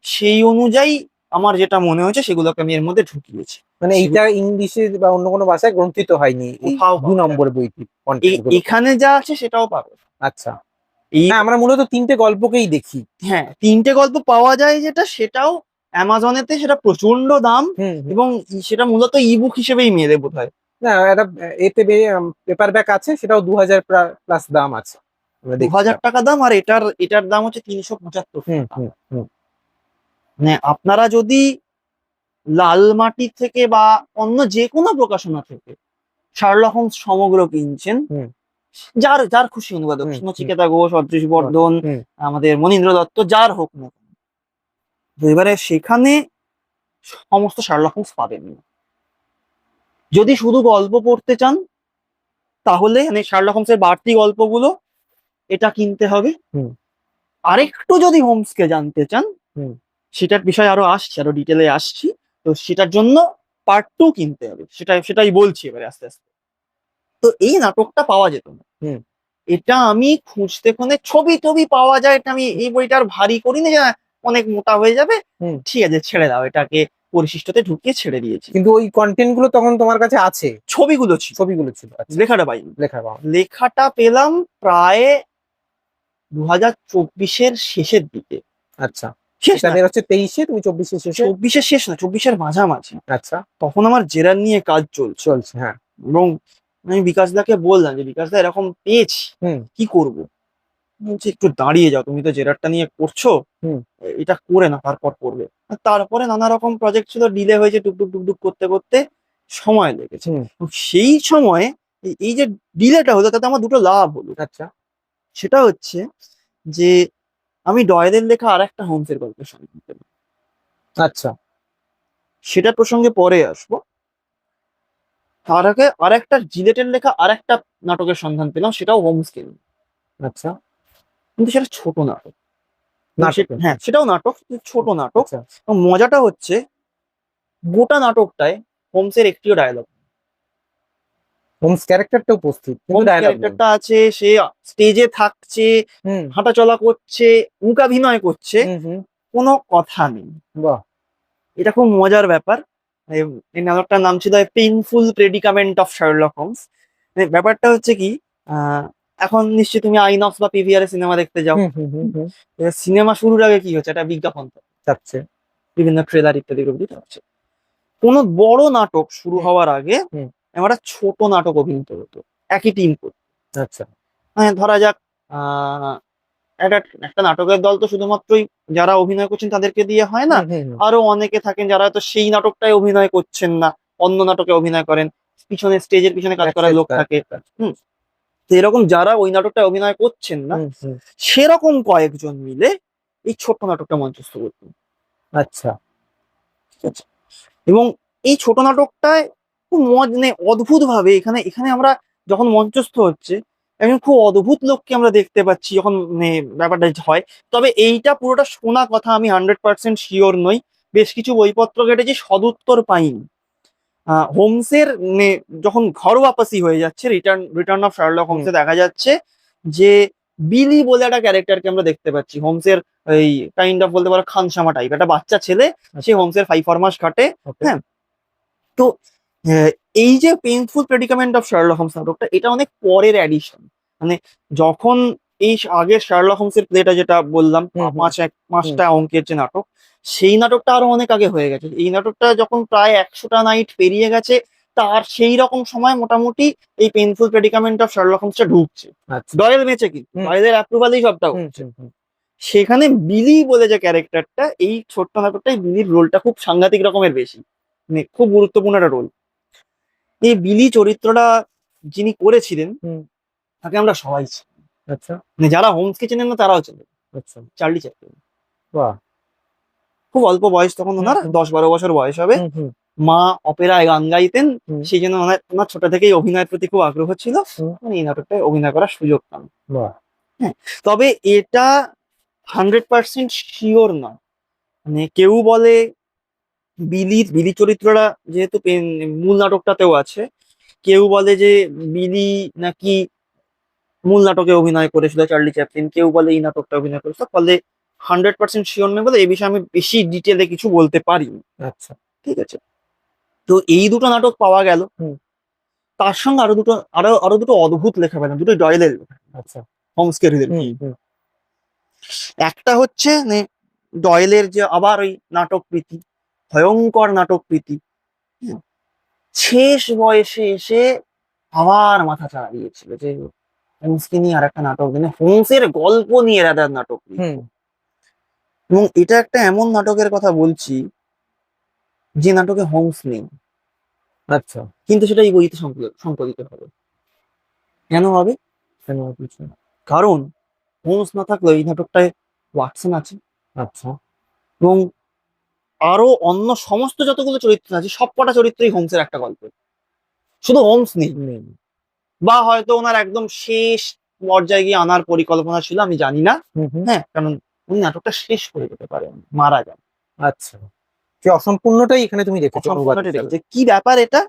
সেই অনুযায়ী আমার যেটা মনে হয়েছে সেগুলোকে আমি এর মধ্যে ঢুকিয়েছি। মানে এইটা সেগুলো ইংলিশে বা অন্য কোনো ভাষায় গ্রন্থিত হয়নি এই কোথাও দু পাওয়া যায় নম্বর না। বইটি, কন্টেন্ট গুলো। এখানে যা আছে সেটাও পাবে। আচ্ছা। এই হ্যাঁ, আমরা মূলত তিনটে গল্পকেই দেখি। হ্যাঁ, তিনটে গল্প পাওয়া যায়, যেটা সেটাও অ্যামাজনেতে, সেটা প্রচন্ড দাম। হুম হুম। এবং সেটা মূলত ইবুক হিসেবেই মেলে বোধ হয়। না, এটা এতে পেপার ব্যাক আছে, সেটাও 2000 প্লাস দাম আছে, আমরা 2000 দেখছিলাম। টাকা দাম, আর এটার দাম হচ্ছে 375 হুম টাকা। হুম হুম মানে আপনারা যদি লালমাটি থেকে বা অন্য যে কোনো প্রকাশনা থেকে শার্লক হোমস সমগ্র কিনছেন, হুম যার যার খুশি অনুবাদক, হুম হুম নচিকেতা ঘোষ, অদৃশ বর্ধন, হুম আমাদের মনীন্দ্র দত্ত, যার হোক না কেন, তো এবারে সেখানে সমস্ত শার্লক হোমস পাবেন না। যদি শুধু গল্প পড়তে চান, তাহলে মানে শার্লক হোমসের বাড়তি গল্পগুলো এটা কিনতে হবে। হুম আরেকটু যদি হোমসকে জানতে চান, হুম। সেটার বিষয়ে আরো আসছি, আরো ডিটেলে আসছি, তো সেটার জন্য পার্ট 2 কিনতে হবে, সেটাই বলছি এবারে আস্তে আস্তে। তো এই নাটকটা পাওয়া যেত না। হুম। এটা আমি খুঁজতে খুঁজতে, ছবি টবি পাওয়া যায়, এটা আমি এই বইটা আর ভারী করি না, যে অনেক মোটা হয়ে যাবে, হুম। ঠিক আছে ছেড়ে দাও, এটাকে পরিশিষ্টতে ঢুকিয়ে ছেড়ে দিয়েছি। কিন্তু ওই কন্টেন্ট গুলো তখন তোমার কাছে আছে? ছবিগুলো ছিল, ছবিগুলো ছিল? আচ্ছা। লেখাটা পাইনি। লেখা পাওয়া। লেখাটা পেলাম প্রায় 2024-এর শেষের দিকে। আচ্ছা। শেষ এটা না, বের হচ্ছে 23-এ, তুমি 24-এ শেষে। 24-এর শেষ না, 24-এর মাঝামাঝি। আচ্ছা। তখন আমার জেরার নিয়ে কাজ চলছে। চলছে, হ্যাঁ। এবং আমি বিকাশ দাকে বললাম যে, বিকাশ দা এরকম পেয়েছি, হুম কি করব? বলছে একটু দাঁড়িয়ে যাও, তুমি তো জেরারটা নিয়ে করছো, হুম এটা করে না, তারপর করবে। আর তারপরে নানা রকম প্রজেক্ট ছিল, ডিলে হয়েছে, টুকটুক টুকটুক করতে করতে সময় লেগেছে। হুম। এবং সেই সময়ে এই যে ডিলেটা হলো, তাতে আমার দুটো লাভ হলো। আচ্ছা সেটা হচ্ছে যে আমি ডয়েলের লেখা আর একটা হোমসের গল্পের সন্ধান পেলাম। আচ্ছা সেটা প্রসঙ্গে পরে আসবো। তার আগে আর একটা জিলেটের লেখা আর একটা নাটকের সন্ধান পেলাম, সেটাও হোমসকে নিয়ে। আচ্ছা। কিন্তু সেটা ছোট নাটক। এবং নাটক। হ্যাঁ, সেটাও নাটক, কিন্তু ছোট নাটক। আচ্ছা। এবং মজাটা হচ্ছে, গোটা নাটকটায় হোমসের একটিও ডায়লগ। হোমস ক্যারেক্টারটা উপস্থিত, কিন্তু হোমস ডায়লগ নেই। ক্যারেক্টারটা আছে, সে স্টেজে থাকছে, হুম হাঁটাচলা করছে, মূকাভিনয় করছে, হুম হুম। কোনো কথা নেই। বাহ। এটা খুব মজার ব্যাপার। এই নাটকটার নাম ছিল পেইনফুল প্রেডিকামেন্ট অফ শার্লক হোমস। ব্যাপারটা হচ্ছে কি, এখন নিশ্চয়ই তুমি আইনক্স বা পিভিআর এ সিনেমা দেখতে যাও। হুম হুম হুম হুম। সিনেমা শুরুর আগে কি হচ্ছে, একটা বিজ্ঞাপন থাকে, চাচ্ছে। বিভিন্ন ট্রেলার ইত্যাদি প্রভৃতি হচ্ছে। কোনো বড় নাটক শুরু হুম হওয়ার আগে হুম। একটা ছোট নাটক অভিনীত হতো, একই টিম করতো। আচ্ছা। মানে ধরা যাক, আহ একটা একটা নাটকের দল তো শুধুমাত্রই যারা অভিনয় করছেন তাদেরকে দিয়ে হয় না, হুম হুম হুম। আরো অনেকে থাকেন যারা হয়তো সেই নাটকটাই অভিনয় করছেন না, অন্য নাটকে অভিনয় করেন, পিছনে স্টেজের পিছনে কাজ করার Backstage লোক থাকে। কাজ। হুম, তো এরকম যারা ওই নাটকটা অভিনয় করছেন না, সেরকম কয়েকজন মিলে এই ছোট্ট নাটকটা মঞ্চস্থ করতেন। আচ্ছা। ঠিক আছে? এবং এই ছোট নাটকটায় খুব মানে অদ্ভুত ভাবে এখানে এখানে আমরা যখন মঞ্চস্থ হচ্ছে, একজন খুব অদ্ভুত লোককে আমরা দেখতে পাচ্ছি যখন মানে ব্যাপারটা হয়। তবে এইটা পুরোটা শোনা কথা, আমি 100% শিওর নই। বেশ কিছু বইপত্র ঘেটেছি, সদুত্তর পাইনি। হোমসের যখন ঘর ওয়াপাসি হয়ে যাচ্ছে, রিটার্ন অফ শার্লক হোমসে দেখা যাচ্ছে যে বিলি বলে একটা ক্যারেক্টারকে আমরা দেখতে পাচ্ছি। হোমসের এই কাইন্ড অফ বলতে পারো খানসামা টাইপ একটা বাচ্চা ছেলে, সে হোমসের 5 ফরমাস খাটে। হ্যাঁ, তো আহ, এই যে পেইনফুল প্রেডিকামেন্ট অফ শার্লক হোমস নাটকটা, এটা অনেক পরের অ্যাডিশন। মানে যখন এই আগের শার্লক হোমসের প্লেটা যেটা বললাম, পাঁচটা অঙ্কের যে নাটক, সেই নাটকটা আরো অনেক আগে হয়ে গেছে। এই নাটকটা যখন প্রায় 100টা নাইট পেরিয়ে গেছে, তার সেই রকম সময় মোটামুটি এই পেইনফুল প্রেডিকামেন্ট অফ শার্লক হোমসটা ঢুকছে। ডয়েল বেঁচে, কিন্তু ডয়েলের অ্যাপ্রুভালেই সবটা হচ্ছে। সেখানে বিলি বলে যে ক্যারেক্টারটা, এই ছোট্ট নাটকটাই বিলির রোলটা খুব সাংঘাতিক রকমের বেশি, মানে খুব গুরুত্বপূর্ণ একটা রোল। এই বিলি চরিত্রটা যিনি করেছিলেন, তাকে আমরা সবাই চিনি। আচ্ছা। মানে যারা হোমসকে চেনেন না তারাও চেনেন। আচ্ছা। Charlie Chaplin. বাহ। খুব অল্প বয়স তখন ওনার, 10-12 বছর বয়স হবে। মা অপেরায় গান গাইতেন, সেই জন্য ওনার ছোট থেকেই অভিনয়ের প্রতি খুব আগ্রহ ছিল। মানে এই নাটকটায় অভিনয় করার সুযোগ পান। হ্যাঁ, তবে এটা 100% শিওর না। মানে কেউ বলে বিলি চরিত্রটা যেহেতু মূল নাটকটাতেও আছে, কেউ বলে যে বিলি নাকি মূল নাটকে অভিনয় করেছিল চার্লি চ্যাপলিন, কেউ বলে এই নাটকটা অভিনয় করেছিল। ফলে 100% শিওর নেই বলে এই বিষয়ে আমি বেশি ডিটেলে কিছু বলতে পারি। আচ্ছা, ঠিক আছে, তো এই দুটো নাটক পাওয়া গেল। তার সঙ্গে আরো দুটো অদ্ভুত লেখা পেলাম, দুটো ডয়েলের লেখা। আচ্ছা। হোমসকে রিলেটেড। একটা হচ্ছে ডয়েলের যে আবার ওই নাটক প্রীতি, ভয়ঙ্কর নাটক প্রীতি, শেষ বয়সে এসে আবার মাথা চাড়া দিয়েছিল যে হোমসকে নিয়ে আর একটা নাটক, মানে হোমসের গল্প নিয়ে রাদার নাটক। এবং এটা একটা এমন নাটকের কথা বলছি যে নাটকে হোমস নেই। আচ্ছা। কিন্তু সেটা এই বইতে সংকলিত হবে। কেন হবে? কারণ হোমস না থাকলেও এই নাটকটায় ওয়াটসন আছে। আচ্ছা। এবং আরো অন্য সমস্ত যতগুলো চরিত্র আছে, সবকটা চরিত্রই হোমসের একটা গল্প, শুধু হোমস নেই। বা হয়তো ওনার একদম শেষ পর্যায়ে গিয়ে আনার পরিকল্পনা ছিল, আমি জানি না। হ্যাঁ, কারণ উনি নাটকটা শেষ করে দিতে পারেন, মারা যান। আচ্ছা, যে অসম্পূর্ণটাই এখানে তুমি রেখেছো। অসম্পূর্ণটাই রেখেছে। কি ব্যাপার এটা?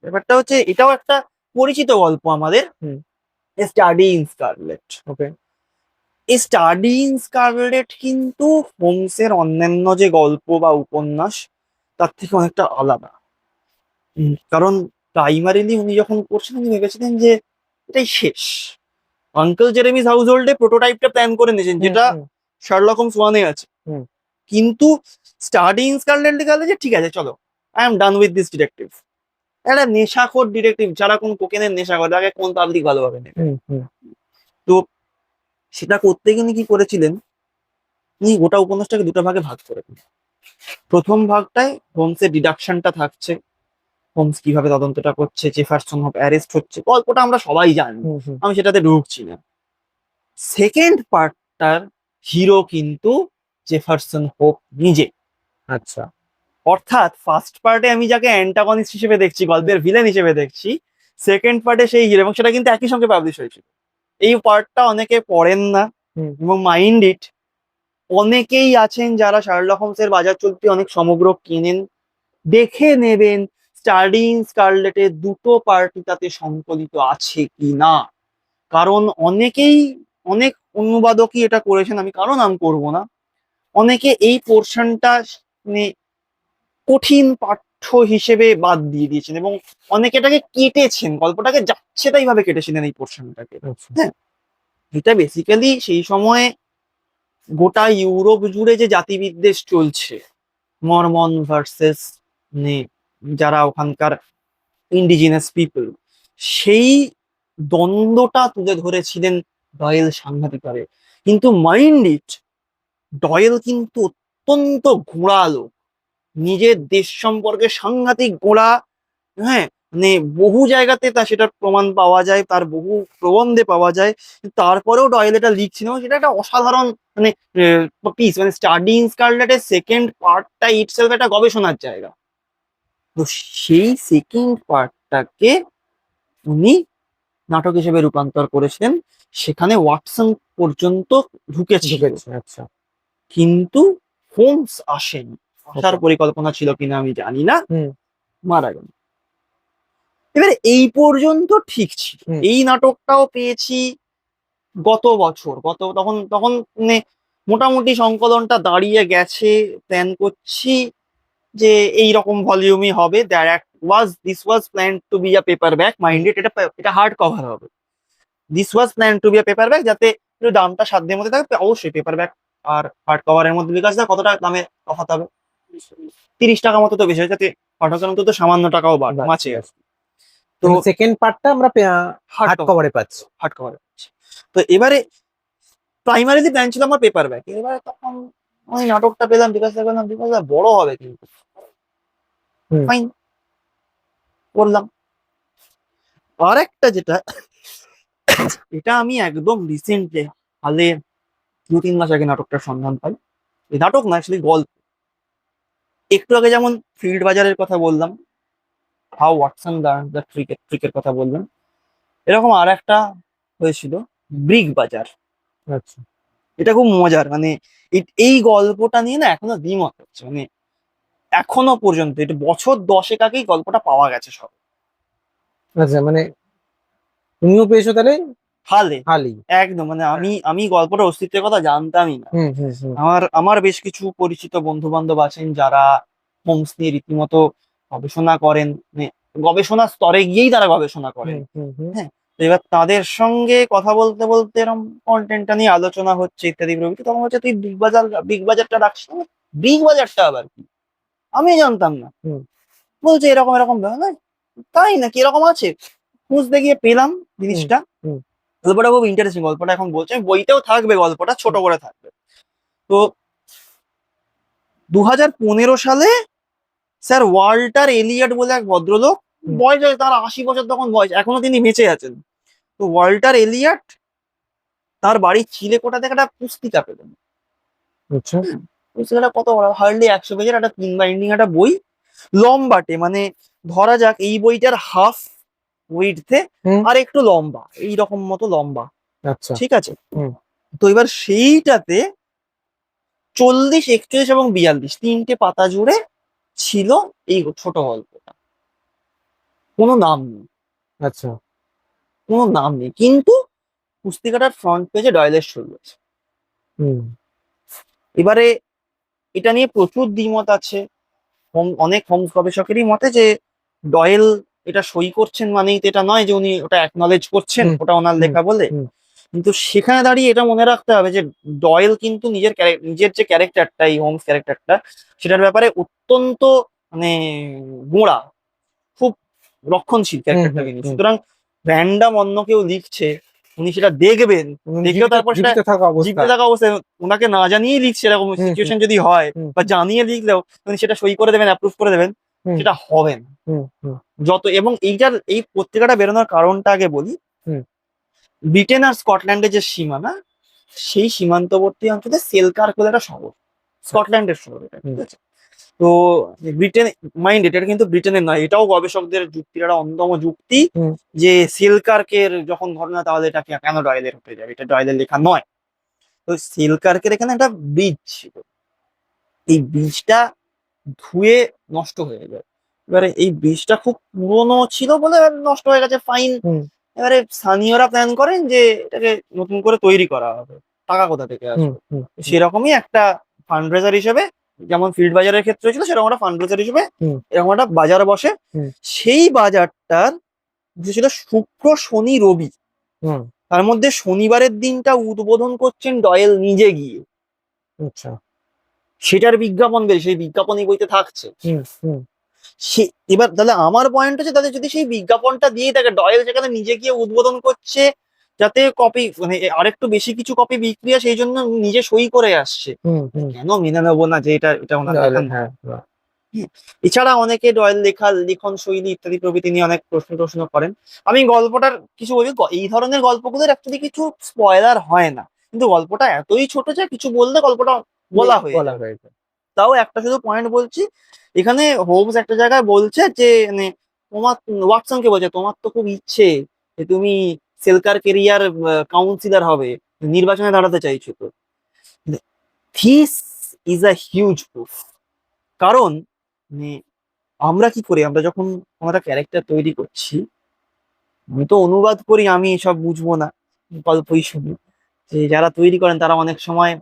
ব্যাপারটা হচ্ছে, এটাও একটা পরিচিত গল্প আমাদের, স্টাডি ইন স্কারলেট। ওকে। এই স্টাডি ইন স্কারলেট কিন্তু হোমসের অন্যান্য যে গল্প বা উপন্যাস, তার থেকে অনেকটা আলাদা। কারণ প্রাইমারিলি উনি যখন করছিলেন, উনি ভেবেছিলেন যে এটাই শেষ। আঙ্কেল জেরেমিস হাউস হোল্ডে প্রোটোটাইপটা প্ল্যান করে নিয়েছেন, যেটা শার্লক হোমস 1-এ আছে। কিন্তু স্টাডি ইন স্কারলেট গেলে যে ঠিক আছে, চলো, I am done with this detective. একটা নেশাখোর ডিটেকটিভ, যারা কোন কোকেনের নেশা করে, তাকে কোন পাবলিক ভালোভাবে নেবে। তো সেটা করতে গিয়ে উনি কি করেছিলেন, উনি গোটা উপন্যাসটাকে দুটো ভাগে ভাগ করে দিলেন। প্রথম ভাগটায় হোমসের ডিডাকশনটা থাকছে, হোমস কিভাবে তদন্তটা করছে, জেফারসন হোপ অ্যারেস্ট হচ্ছে, গল্পটা আমরা সবাই জানি, আমি সেটাতে ঢুকছি না। সেকেন্ড পার্টটার হিরো কিন্তু জেফারসন হোপ নিজে। আচ্ছা। অর্থাৎ ফার্স্ট পার্টে আমি যাকে অ্যান্টাগনিস্ট হিসেবে দেখছি, গল্পের ভিলেন হিসেবে দেখছি, সেকেন্ড পার্টে সেই হিরো, এবং সেটা কিন্তু একই সঙ্গে পাবলিশ হয়েছিল। এই পার্টটা অনেকে পড়েন না এবং মাইন্ড ইট। অনেকেই আছেন যারা শার্লক হোমসের বাজার চলতি অনেক সমগ্র কেনেন, দেখে নেবেন স্টাডি ইন স্কারলেটের দুটো পার্টি তাতে সংকলিত আছে কি না। কারণ অনেক অনুবাদকই এটা করেছেন, আমি কারো নাম করব না। অনেকে এই পোর্শনটা কঠিন পাঠ্য হিসেবে বাদ দিয়ে দিয়েছেন, এবং অনেকে এটাকে কেটেছেন, গল্পটাকে যাচ্ছে তাই ভাবে কেটেছিলেন এই পোর্শনটাকে। হ্যাঁ, এটা বেসিক্যালি সেই সময়ে গোটা ইউরোপ জুড়ে যে জাতিবিদ্বেষ চলছে, মরমন ভার্সেস যারা ওখানকার ইন্ডিজিনাস পিপল, সেই দ্বন্দ্বটা তুলে ধরেছিলেন ডয়েল সাংঘাতিকভাবে। কিন্তু মাইন্ড ইট, ডয়েল কিন্তু অত্যন্ত ঘোড়া লোক, নিজের দেশ সম্পর্কে সাংঘাতিক গোড়া। হ্যাঁ, মানে বহু জায়গাতে তা সেটার প্রমাণ পাওয়া যায়, তার বহু প্রবন্ধে পাওয়া যায়। তারপরেও ডয়েল এটা লিখছিল, সেটা একটা অসাধারণ মানে পিস, মানে স্টাডি ইন স্কারলেটের সেকেন্ড পার্টটা ইটসেলফ একটা গবেষণার জায়গা। তো সেই সেকেন্ড পার্টটাকে উনি নাটক হিসেবে রূপান্তর করেছিলেন, সেখানে ওয়াটসন পর্যন্ত ঢুকেছিল, আচ্ছা। কিন্তু হোমস আসেনি। আসার Okay. পরিকল্পনা ছিল কিনা আমি জানি না, হুম মারা গেল। এবারে এই পর্যন্ত ঠিক ছিল, হুম। এই নাটকটাও পেয়েছি গত বছর, তখন তখন মানে মোটামুটি সংকলনটা দাঁড়িয়ে গেছে, প্ল্যান করছি যে এই রকম ভলিউমই হবে। This was plan to be a paperback minded, এটা হার্ড কভার হবে। This was plan to be a paperback, যাতে একটু দামটা সাধ্যের মধ্যে থাকবে। অবশ্যই পেপার ব্যাক আর হার্ড কভারের মধ্যে বিকাশ দা কতটা দামে তফাৎ হবে? 30 টাকা মতো তো বেশি হয়, যাতে পাঠকের অন্তত সামান্য টাকাও বাঁচে আর কি। তো সেকেন্ড পার্টটা আমরা হার্ড হার্ড কভারে পাচ্ছি। Hard cover. তো এবারে প্রাইমারিলি প্ল্যান ছিল আমার পেপার ব্যাক, এবারে তখন আমি নাটকটা পেলাম, বিকাশ দা পেলাম, বিকাশ দা বড় হবে কিন্তু, হুম। ফাইন করলাম। আর একটা যেটা, এটা আমি একদম রিসেন্টলি হালে 2-3 মাস আগে নাটকটার সন্ধান পাই। এই নাটক না, অ্যাকচুয়ালি গল্প। একটু আগে যেমন ফিল্ড বাজারের কথা বললাম, হাউ ওয়াটসন দ্য ট্রিকের কথা বললাম, এরকম আর একটা হয়েছিল, ব্রিক বাজার। আচ্ছা এটা খুব মজার, মানে এই গল্পটা নিয়ে না এখনো দ্বিমত হচ্ছে, মানে এখনো পর্যন্ত এটা বছর 10 আগেই গল্পটা পাওয়া গেছে সব আচ্ছা, মানে তুমিও পেয়েছো তাহলে হালে। হালি। একদম, মানে আমি গল্পটার অস্তিত্বের কথা জানতামই না। হুম হুম হুম আমার বেশ কিছু পরিচিত বন্ধু বান্ধব আছেন যারা হোমস নিয়ে রীতিমতো গবেষণা করেন, মানে গবেষণা স্তরে গিয়েই তারা গবেষণা করেন। হুম হুম হুম। হ্যাঁ, তো এবার তাদের সঙ্গে কথা বলতে বলতে এরকম কন্টেন্টটা নিয়ে আলোচনা হচ্ছে ইত্যাদি প্রভৃতি, তখন হচ্ছে তুই বিগ বাজারটা রাখছিস না? বিগ বাজারটা আবার কি? আমি জানতাম না। হুম। বলছে এরকম এরকম ব্যাপার। না, তাই নাকি, এরকম আছে? খুঁজতে গিয়ে পেলাম হুম জিনিসটা। হুম গল্পটা খুব ইন্টারেস্টিং, গল্পটা এখন বলছে বইতেও থাকবে, গল্পটা ছোট করে থাকবে। তো 2015 সালে স্যার ওয়াল্টার এলিয়ট বলে এক ভদ্রলোক, হুম। বয়স হয় তার 80 বছর তখন বয়স, এখনো তিনি বেঁচে আছেন। তো ওয়াল্টার এলিয়ট তার বাড়ির চিলেকোঠা থেকে একটা পুস্তিকা পেলেন। আচ্ছা। পুস্তিকাটা কত বড়, হার্ডলি 100 পেজের একটা 3 বাইন্ডিং একটা বই, লম্বাটে, মানে ধরা যাক এই বইটার হাফ উইডথে হুম। আর একটু লম্বা, এই রকম মতো লম্বা। আচ্ছা। ঠিক আছে, হুম। তো এবার সেইটাতে 40, 41 এবং 42 তিনটে পাতা জুড়ে ছিল এই ছোট গল্পটা। কোনো নাম নেই, আচ্ছা। কোনো নাম নেই, কিন্তু পুস্তিকাটার ফ্রন্ট পেজে ডয়েলের ছবি আছে। হুম এবারে এটা নিয়ে প্রচুর দ্বিমত আছে। অনেক হোমস গবেষকেরই মতে যে ডয়েল এটা সই করছেন মানেই তো এটা নয় যে উনি ওটা অ্যাকনলেজ করছেন হুম ওটা ওনার হুম লেখা বলে। হুম কিন্তু সেখানে দাঁড়িয়ে এটা মনে রাখতে হবে যে ডয়েল কিন্তু নিজের যে ক্যারেক্টারটা, এই হোমস ক্যারেক্টারটা, সেটার ব্যাপারে অত্যন্ত মানে গোঁড়া, খুব রক্ষণশীল হুম হুম ক্যারেক্টারটাকে নিয়ে। হুম। সুতরাং র্যান্ডাম অন্য কেউ লিখছে, উনি সেটা দেখবেন, দেখেও জীবিত তারপর সেটা জীবিত থাকা অবস্থা। জীবিত থাকা অবস্থায় ওনাকে না জানিয়েই লিখছে, এরকম হুম হুম সিচুয়েশন যদি হয়, হুম বা জানিয়ে লিখলেও উনি সেটা সই করে দেবেন, অ্যাপ্রুভ করে দেবেন, হুম সেটা হবে না। হুম হুম এবং এই পত্রিকাটা বেরোনোর কারণটা আগে বলি। হুম। ব্রিটেন আর স্কটল্যান্ডের যে সীমানা, সেই সীমান্তবর্তী অঞ্চলে সেলকার্ক বলে একটা শহর, স্কটল্যান্ডের শহর এটা, ঠিক হুম। আছে? তো ব্রিটেন, মাইন্ড এটা কিন্তু ব্রিটেনের নয়, এটাও গবেষকদের যুক্তির একটা অন্যতম যুক্তি হুম। যে সেলকার্কের যখন ঘটনা, তাহলে এটা কেন ডয়েলের হতে যাবে, এটা ডয়েলের লেখা নয়। তো সেলকার্কের এখানে একটা ব্রিজ ছিল, এই ব্রিজটা ধুয়ে নষ্ট হয়ে যায়। এবারে এই ব্রিজটা খুব পুরনো ছিল বলে নষ্ট হয়ে গেছে, ফাইন। হুম এবারে স্থানীয়রা প্ল্যান করেন যে এটাকে নতুন করে তৈরি করা হবে, টাকা কোথা থেকে হুম আসবে? হুম সেরকমই একটা ফান্ডরেজার হিসেবে, যেমন ফিল্ড বাজারের ক্ষেত্রে ছিল, সেরকম একটা ফান্ডরেজার হিসেবে হুম এরকম একটা বাজার বসে। হুম সেই বাজারটার ছিল শুক্র, শনি, রবি। হুম। তার মধ্যে শনিবারের দিনটা উদ্বোধন করছেন ডয়েল নিজে গিয়ে, আচ্ছা। সেটার বিজ্ঞাপন বেরিয়ে, সেই বিজ্ঞাপন এই বইতে থাকছে। হুম হুম সে এবার তাহলে আমার পয়েন্ট হচ্ছে, তাহলে যদি সেই বিজ্ঞাপনটা দিয়ে থাকে, ডয়েল সেখানে নিজে গিয়ে উদ্বোধন করছে, যাতে কপি মানে আরেকটু বেশি কিছু কপি বিক্রি হয়, সেই জন্য নিজে সই করে আসছে, হুম হুম। কেন মেনে নেবো না যে এটা এটা ওনার লেখা তাহলে নয়? হ্যাঁ বাহ। এছাড়া অনেকে ডয়েল লিখন শৈলী ইত্যাদি প্রভৃতি নিয়ে অনেক প্রশ্ন করেন। আমি গল্পটার কিছু বলি, এই ধরনের গল্পগুলোর অ্যাকচুয়ালি কিছু স্পয়লার হয় না, কিন্তু গল্পটা এতই ছোট যে কিছু বললে গল্পটা বলা হয়ে বলা যায়। হয়েছে। তাও একটা শুধু পয়েন্ট বলছি, এখানে হোমস একটা জায়গায় বলছে যে মানে তোমার, ওয়াটসনকে বলছে তোমার তো খুব ইচ্ছে যে তুমি সেলকার কেরিয়ার কাউন্সিলর হবে, নির্বাচনে দাঁড়াতে চাইছো তো। This is a huge proof. কারণ মানে আমরা কি করি, আমরা যখন আমরা ক্যারেক্টার তৈরি করছি, আমি তো অনুবাদ করি, আমি এসব বুঝবো না, গল্পই শুনি। যে যারা তৈরি করেন তারা অনেক সময়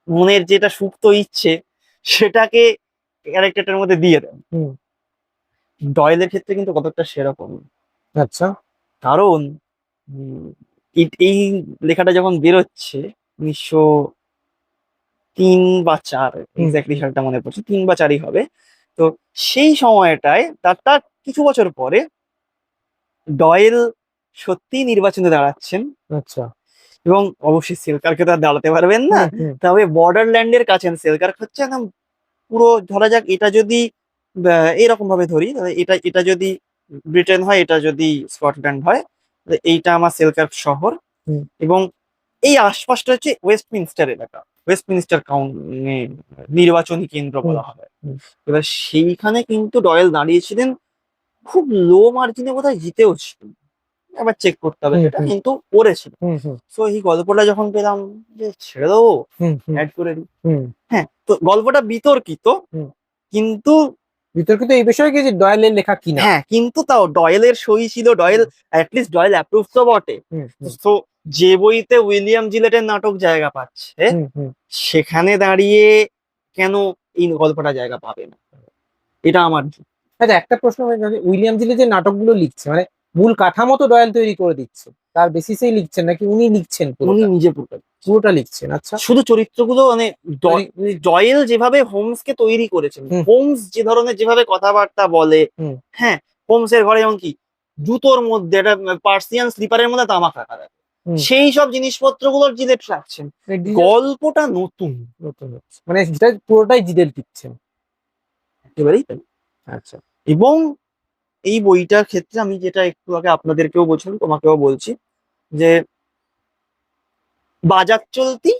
মনের যেটা সুপ্ত ইচ্ছে সেটাকে ক্যারেক্টারটার মধ্যে দিয়ে দেন। হুম। ডয়েলের ক্ষেত্রে কিন্তু কতটা সেরকম। আচ্ছা। কারণ এই লেখাটা যখন বেরোচ্ছে 1903 বা 1904, হুম, এক্স্যাক্টলি সালটা মনে পড়ছে, 1903 বা 1904 হবে। তো সেই সময়টায় তার কিছু বছর পরে ডয়েল সত্যিই নির্বাচনে দাঁড়াচ্ছেন, আচ্ছা। এবং অবশ্যই সেলকারকে তো আর দাঁড়াতে পারবেন না। হুম, হুম, তবে বর্ডারল্যান্ডের কাছে সেলকার হচ্ছে একদম পুরো, ধরা যাক এটা যদি এরকম ভাবে ধরি, তাহলে এটা যদি ব্রিটেন হয়, এটা যদি স্কটল্যান্ড হয়, তাহলে এইটা আমার সেলকার শহর। হুম, এবং এই আশপাশটা হচ্ছে ওয়েস্টমিনস্টার এলাকা, ওয়েস্টমিনস্টার নির্বাচনী কেন্দ্র হুম, বলা হয়। হুম, এবার সেইখানে কিন্তু ডয়েল দাঁড়িয়েছিলেন, খুব লো মার্জিনে বোধহয় জিতেও ছিলেন, আবার চেক করতে হবে হুম, সেটা, হুম, কিন্তু করেছিল। হুম, হুম, তো এই গল্পটা যখন পেলাম যে ছেড়ে দেবো, হুম, হুম, অ্যাড করে দিই। হুম, হ্যাঁ, তো গল্পটা বিতর্কিত, হুম। কিন্তু বিতর্কিত এই বিষয়ে কি যে ডয়েলের লেখা কিনা? হ্যাঁ, কিন্তু তাও ডয়েলের সই ছিল, ডয়েল অ্যাটলিস্ট ডয়েল অ্যাপ্রুভ তো বটে। হুম, হুম, তো যে বইতে উইলিয়াম জিলেটের নাটক জায়গা পাচ্ছে, হুম, হুম। সেখানে দাঁড়িয়ে কেন এই গল্পটা জায়গা পাবে না, এটা আমার আচ্ছা, একটা প্রশ্ন হয়ে যাবে, উইলিয়াম জিলি যে নাটকগুলো লিখছে মানে মূল কাঠামো তো ডয়েল তৈরি করে দিচ্ছে, তার বেসিসেই লিখছেন নাকি উনি লিখছেন উনি পুরোটা? নিজে প্রকাশ। পুরোটা লিখছেন, আচ্ছা। শুধু চরিত্রগুলো মানে তৈরি- ডয়েল যেভাবে হোমসকে তৈরি করেছেন, হুম, হোমস যে ধরনের যেভাবে কথাবার্তা বলে, হুম, হ্যাঁ, হোমসের ঘরে যেমন কি জুতোর মধ্যে একটা পার্সিয়ান স্লিপারের মধ্যে তামাক রাখা থাকে, হুম। সেই সব জিনিসপত্রগুলোর জিলেট রাখছেন। মানে ডিজেল গল্পটা নতুন, নতুন হচ্ছে, মানে যেটা পুরোটাই জিদেল লিখছেন। একেবারেই তাই। আচ্ছা। এবং এই বইটার ক্ষেত্রে আমি যেটা একটু আগে আপনাদেরকেও বলছিলাম, তোমাকেও বলছি, যে বাজার চলতি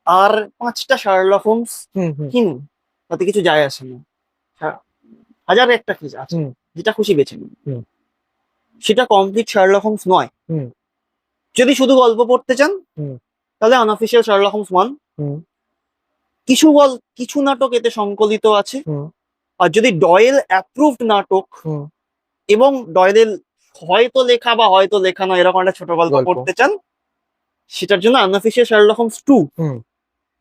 আর 5টা শার্লক হোমস হুম, হুম, কিনুন, তাতে কিছু যায় আসে না। হ্যাঁ, হাজার একটা কিছু আছে, হুম, যেটা খুশি বেছে নিন। হুম, সেটা কমপ্লিট শার্লক হোমস নয়। হুম, যদি শুধু গল্প পড়তে চান, হুম, তাহলে আনঅফিসিয়াল শার্লক হোমস 1। হুম, কিছু নাটক এতে সংকলিত আছে। হুম, আর যদি ডয়েল অ্যাপ্রুভড নাটক হুম। এবং ডয়েলের হয়তো লেখা বা হয়তো লেখা নয় এরকম একটা ছোট গল্প গল্প। পড়তে চান, সেটার জন্য আনঅফিসিয়াল শার্লক হোমস 2। হুম,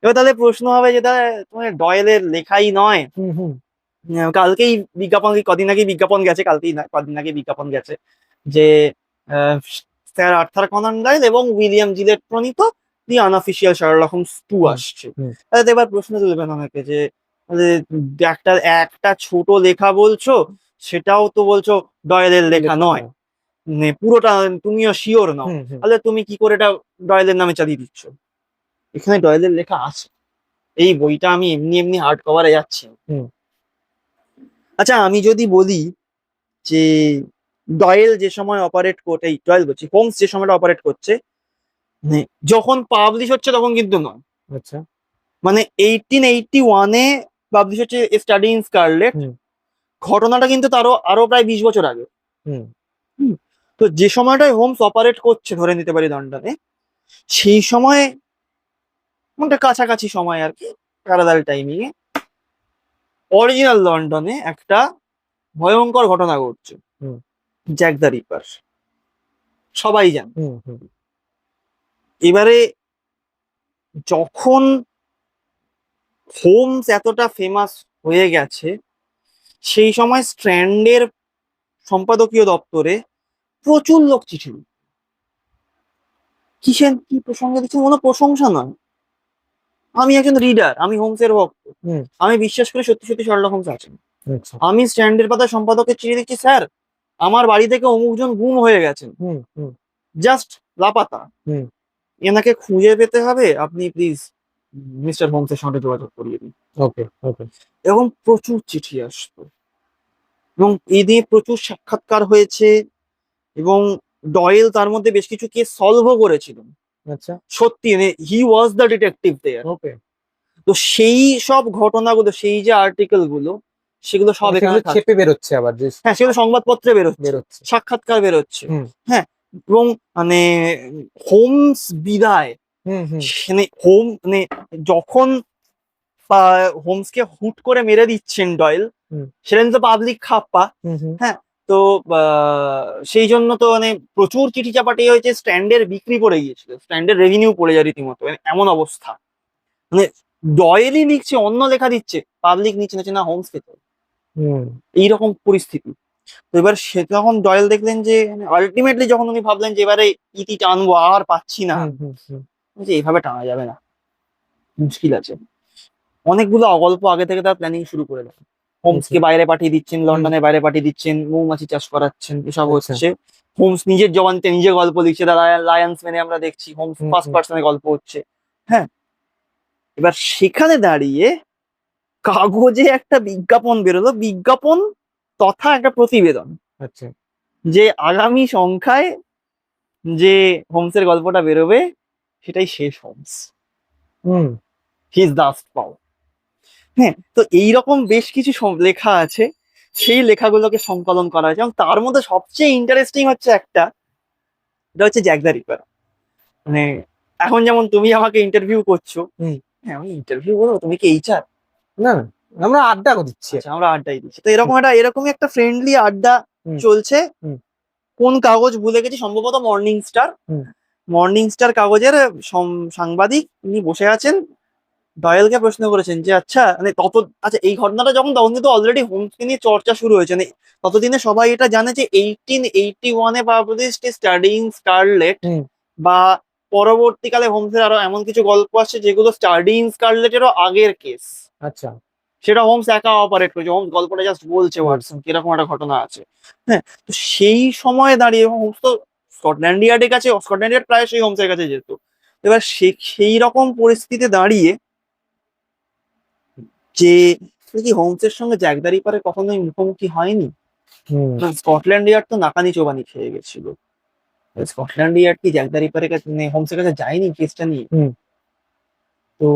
এবার তাহলে প্রশ্ন হবে, যেটা তোমার ডয়েলের লেখাই নয়, হুম, হুম, কালকেই বিজ্ঞাপন, কদিন আগে বিজ্ঞাপন গেছে, কালকেই না কদিন আগে বিজ্ঞাপন গেছে, যে স্যার আর্থার কনান ডয়েল এবং উইলিয়াম জিলেট প্রণীত দি আনঅফিসিয়াল শার্লক হোমস 2 হুম, আসছে। হুম। তাহলে এবার প্রশ্ন তুলবেন অনেকে যে যে একটা একটা ছোট লেখা বলছো, সেটাও তো বলছো ডয়েলের লেখা লেখা নয়, নয়। পুরোটা তুমিও শিওর নও, হুম, হুম, তাহলে তুমি কি করে এটা ডয়েলের নামে চালিয়ে দিচ্ছ? এখানে ডয়েলের লেখা আছে, এই বইটা আমি এমনি এমনি হার্ড কভারে যাচ্ছি। হুম, আচ্ছা, আমি যদি বলি যে ডয়েল যে সময় অপারেট করতে, এই ডয়েল বলছি, হোমস যে সময়টা অপারেট করছে, মানে যখন পাবলিশ হচ্ছে তখন কিন্তু নয়। আচ্ছা। মানে 1881-এ পাবলিশ হচ্ছে স্টাডি ইন স্কারলেট, হুম, ঘটনাটা কিন্তু তারও আরো প্রায় 20 বছর আগে। হুম, হুম। তো যে সময়টায় হোমস অপারেট করছে ধরে নিতে পারি লন্ডনে, সেই সময় মানে কাছাকাছি সময় আর কি, প্যারালাল টাইমিং এ অরিজিনাল লন্ডনে একটা ভয়ঙ্কর ঘটনা ঘটছে, হুম, জ্যাক দ্য রিপার, সবাই জানে। হুম, হুম, এবারে যখন হোমস এতটা ফেমাস হয়ে গেছে, সেই সময় স্ট্র্যান্ডের সম্পাদকীয় দপ্তরে প্রচুর লোক চিঠি লিখছে। কিসের কি প্রসঙ্গে দিচ্ছে, কোনো প্রশংসা নয়, আমি একজন রিডার, আমি হোমসের ভক্ত, হুম। আমি বিশ্বাস করি সত্যি সত্যি শার্লক হোমস আছেন। আচ্ছা। আমি স্ট্যান্ডের পাতায় সম্পাদকের চিঠি দিচ্ছি, স্যার আমার বাড়ি থেকে অমুকজন গুম হয়ে গেছেন, হুম, হুম, জাস্ট লাপাতা, হুম, এনাকে খুঁজে পেতে হবে, আপনি প্লিজ মিস্টার হোমসের সঙ্গে যোগাযোগ করিয়ে দিই। ওকে, ওকে। এবং প্রচুর চিঠি আসতো এবং এই নিয়ে প্রচুর সাক্ষাৎকার হয়েছে এবং ডয়েল তার মধ্যে বেশ কিছু কেস সলভও করেছিলেন। আচ্ছা, সত্যি মানে হি ওয়াজ দ্য ডিটেকটিভ দেয়ার। ওকে। তো সেই সব ঘটনাগুলো, সেই যে আর্টিকেল গুলো, সেগুলো সব মানে এখানে সেগুলো থাকছে। ছেপে বেরোচ্ছে আবার যে হ্যাঁ, সেগুলো সংবাদপত্রে বেরোচ্ছে, বেরোচ্ছে। সাক্ষাৎকার বেরোচ্ছে। হুম, হ্যাঁ, এবং মানে হোমস বিদায়, হুম, হুম, মানে মানে যখন হোমসকে হুট করে মেরে দিচ্ছেন ডয়েল, হুম, সেদিন তো পাবলিক খাপ্পা। হুম, হুম, হ্যাঁ, তো সেই জন্য তো মানে প্রচুর চিঠি চাপাটি হয়েছে, স্ট্যান্ডের বিক্রি পড়ে গিয়েছিল, স্ট্যান্ডের রেভিনিউ পড়ে যায় রীতিমতো, মানে এমন অবস্থা। মানে ডয়েলই লিখছে, অন্য লেখা দিচ্ছে, পাবলিক নিচ্ছে না, হোমস পেত, হুম, এইরকম পরিস্থিতি। তো এবার সে যখন ডয়েল দেখলেন যে আলটিমেটলি, যখন উনি ভাবলেন যে এবারে ইতি টানবো, আর পাচ্ছি না, হুম, হুম, হুম, যে এইভাবে টানা যাবে না, মুশকিল আছে। অনেকগুলো গল্প আগে থেকে তার প্ল্যানিং শুরু করে দেন। হোমসকে বাইরে পাঠিয়ে দিচ্ছেন, হুম, লন্ডনের বাইরে পাঠিয়ে দিচ্ছেন, মৌমাছি চাষ করাচ্ছেন, এসব আচ্ছা, হচ্ছে। হোমস নিজের জবানিতে নিজে গল্প লিখছে, দ্য লায়ন্স ম্যানে আমরা দেখছি হোমস হুম, ফার্স্ট হুম, পার্সনে গল্প হচ্ছে। হ্যাঁ, এবার সেখানে দাঁড়িয়ে কাগজে একটা বিজ্ঞাপন বেরোলো, বিজ্ঞাপন তথা একটা প্রতিবেদন, আচ্ছা, যে আগামী সংখ্যায় যে হোমসের গল্পটা বেরোবে সেটাই শেষ হোমস, হুম, হিজ লাস্ট পাও। হ্যাঁ, তো এইরকম বেশ কিছু লেখা আছে, সেই লেখাগুলোকে সংকলন করা হয়েছে এবং তার মধ্যে সবচেয়ে ইন্টারেস্টিং হচ্ছে একটা, এটা হচ্ছে জ্যাক দ্য রিপার। মানে এখন যেমন তুমি আমাকে ইন্টারভিউ করছো, হুম। হ্যাঁ আমি ইন্টারভিউ করবো, তুমি কি এইচআর? না, না, আমরা আড্ডা দিচ্ছি। আচ্ছা, আমরা আড্ডাই দিচ্ছি, তো এরকমই একটা ফ্রেন্ডলি আড্ডা হুম, চলছে। হুম, কোন কাগজ ভুলে গেছি, সম্ভবত মর্নিং স্টার। হুম, মর্নিং স্টার কাগজের সাংবাদিক উনি বসে আছেন, ডয়েলকে প্রশ্ন করেছেন যে আচ্ছা মানে আচ্ছা এই ঘটনাটা যখন, তখন কিন্তু অলরেডি হোমসকে নিয়ে চর্চা শুরু হয়েছে, মানে ততদিনে সবাই এটা জানে যে 1881-এ পাবলিশড স্টাডিং স্কারলেট, হুম, বা পরবর্তীকালে হোমসের আরো এমন কিছু গল্প আসছে যেগুলো স্টাডিং স্কারলেটেরও আগের কেস, আচ্ছা, সেটা হোমস একা অপারেট করেছে, হোমস গল্পটা জাস্ট বলছে বলছি। ওয়াটসন এরকম একটা ঘটনা আছে। হ্যাঁ, তো সেই সময় দাঁড়িয়ে হোমস তো স্কটল্যান্ড ইয়ার্ডের কাছে, স্কটল্যান্ড ইয়ার্ড প্রায় সেই হোমসের কাছে যেত। এবার সেই রকম পরিস্থিতিতে দাঁড়িয়ে যে কি হোমসের সঙ্গে জ্যাক দ্য রিপারের কখনোই মুখোমুখি হয়নি, হুম, না, স্কটল্যান্ড ইয়ার্ড তো নাকানি চোবানি খেয়ে গেছিল। স্কটল্যান্ড ইয়ার্ড কি জ্যাক দ্য রিপারের কাছে, মানে হোমসের কাছে যায়নি কেসটা নিয়ে? হুম, তো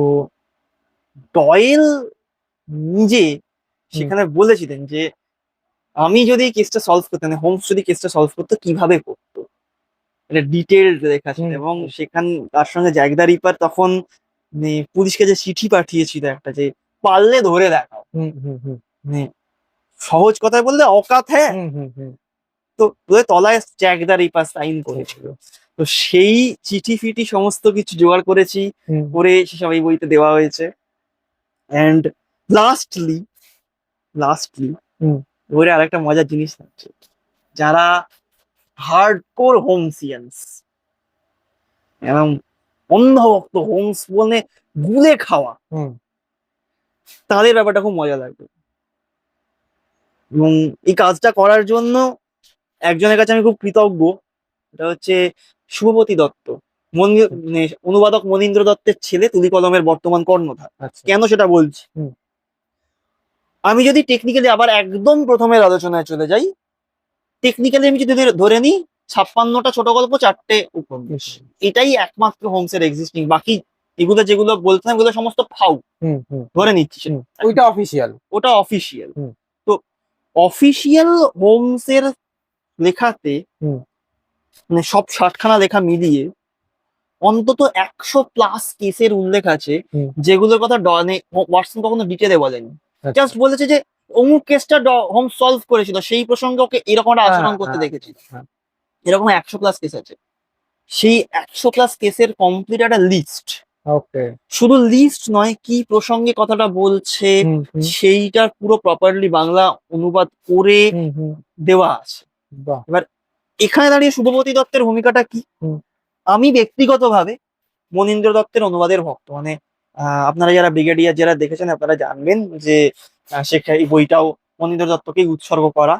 ডয়েল নিজে হুম, সেখানে বলেছিলেন যে আমি যদি কেসটা সলভ করতে, মানে হোমস যদি কেসটা সলভ করতো, কিভাবে করতো, এটা ডিটেলড লেখা ছিল। হুম, এবং তার সঙ্গে জ্যাক দ্য রিপার তখন মানে পুলিশকে যে চিঠি পাঠিয়েছিল একটা, যে পারলে ধরে দেখাও, হুম, হুম, হুম, মানে সহজ কথায় বললে অকাত হ্যাঁ। হুম, হুম, হুম, তো ওদের তলায় জ্যাক দ্য রিপার সাইন করেছিল। তো সেই চিঠি ফিটি সমস্ত কিছু জোগাড় করেছি, হুম, করে সেসব এই বইতে দেওয়া হয়েছে। অ্যান্ড লাস্টলি লাস্টলি হুম, বইয়ে আরেকটা মজার জিনিস থাকছে, যারা হার্ডকোর হোমসিয়ানস এবং অন্ধভক্ত, হোমস বলে গুলে খাওয়া, হুম, তাদের ব্যাপারটা খুব মজা লাগবে। এবং এই কাজটা করার জন্য একজনের কাছে আমি খুব কৃতজ্ঞ, এটা হচ্ছে শুভপতি দত্ত, মানে অনুবাদক মনীন্দ্র দত্তের ছেলে, তুলি কলমের বর্তমান কর্ণধার। আচ্ছা, কেন সেটা বলছি, হুম, আমি যদি টেকনিক্যালি আবার একদম প্রথমের আলোচনায় চলে যাই, টেকনিক্যালি আমি যদি ধরে নিই 56টা ছোট গল্প, 4টে উপন্যাস, হুম, এটাই একমাত্র হোমসের এক্সিস্টিং। বাকি এগুলো যেগুলো বলছিলাম, এগুলো সমস্ত ফাউ, হুম, হুম, ধরে নিচ্ছি হুম, সেটা, ওইটা অফিসিয়াল। ওটা অফিসিয়াল। হুম, তো অফিসিয়াল হোমসের লেখাতে, হুম, মানে সব 60খানা লেখা মিলিয়ে অন্তত 100+ কেসের উল্লেখ আছে, হুম, যেগুলোর কথা ওয়াটসন কখনো ডিটেলে বলেনি। আচ্ছা, জাস্ট বলেছে যে অমুক কেসটা হোমস সলভ করেছিল, সেই প্রসঙ্গে ওকে এরকম একটা হ্যাঁ, আচরণ করতে হ্যাঁ, দেখেছি। হ্যাঁ, এরকম 100+ কেস আছে, সেই 100+ কেসের কমপ্লিট একটা লিস্ট। ওকে, শুধু লিস্ট নয়, কি প্রসঙ্গে কথাটা বলছে হুম, হুম, সেইটার পুরো প্রপারলি বাংলা অনুবাদ করে হুম, হুম, দেওয়া আছে। বাহ, এবার এখানে দাঁড়িয়ে শুভপতি দত্তের ভূমিকাটা কি? হুম, আমি ব্যক্তিগতভাবে মনীন্দ্র দত্তের অনুবাদের ভক্ত, মানে আপনারা যারা ব্রিগেডিয়ার যারা দেখেছেন, আপনারা জানবেন যে এই বইটাও মনীন্দ্র দত্তকেই উৎসর্গ করা।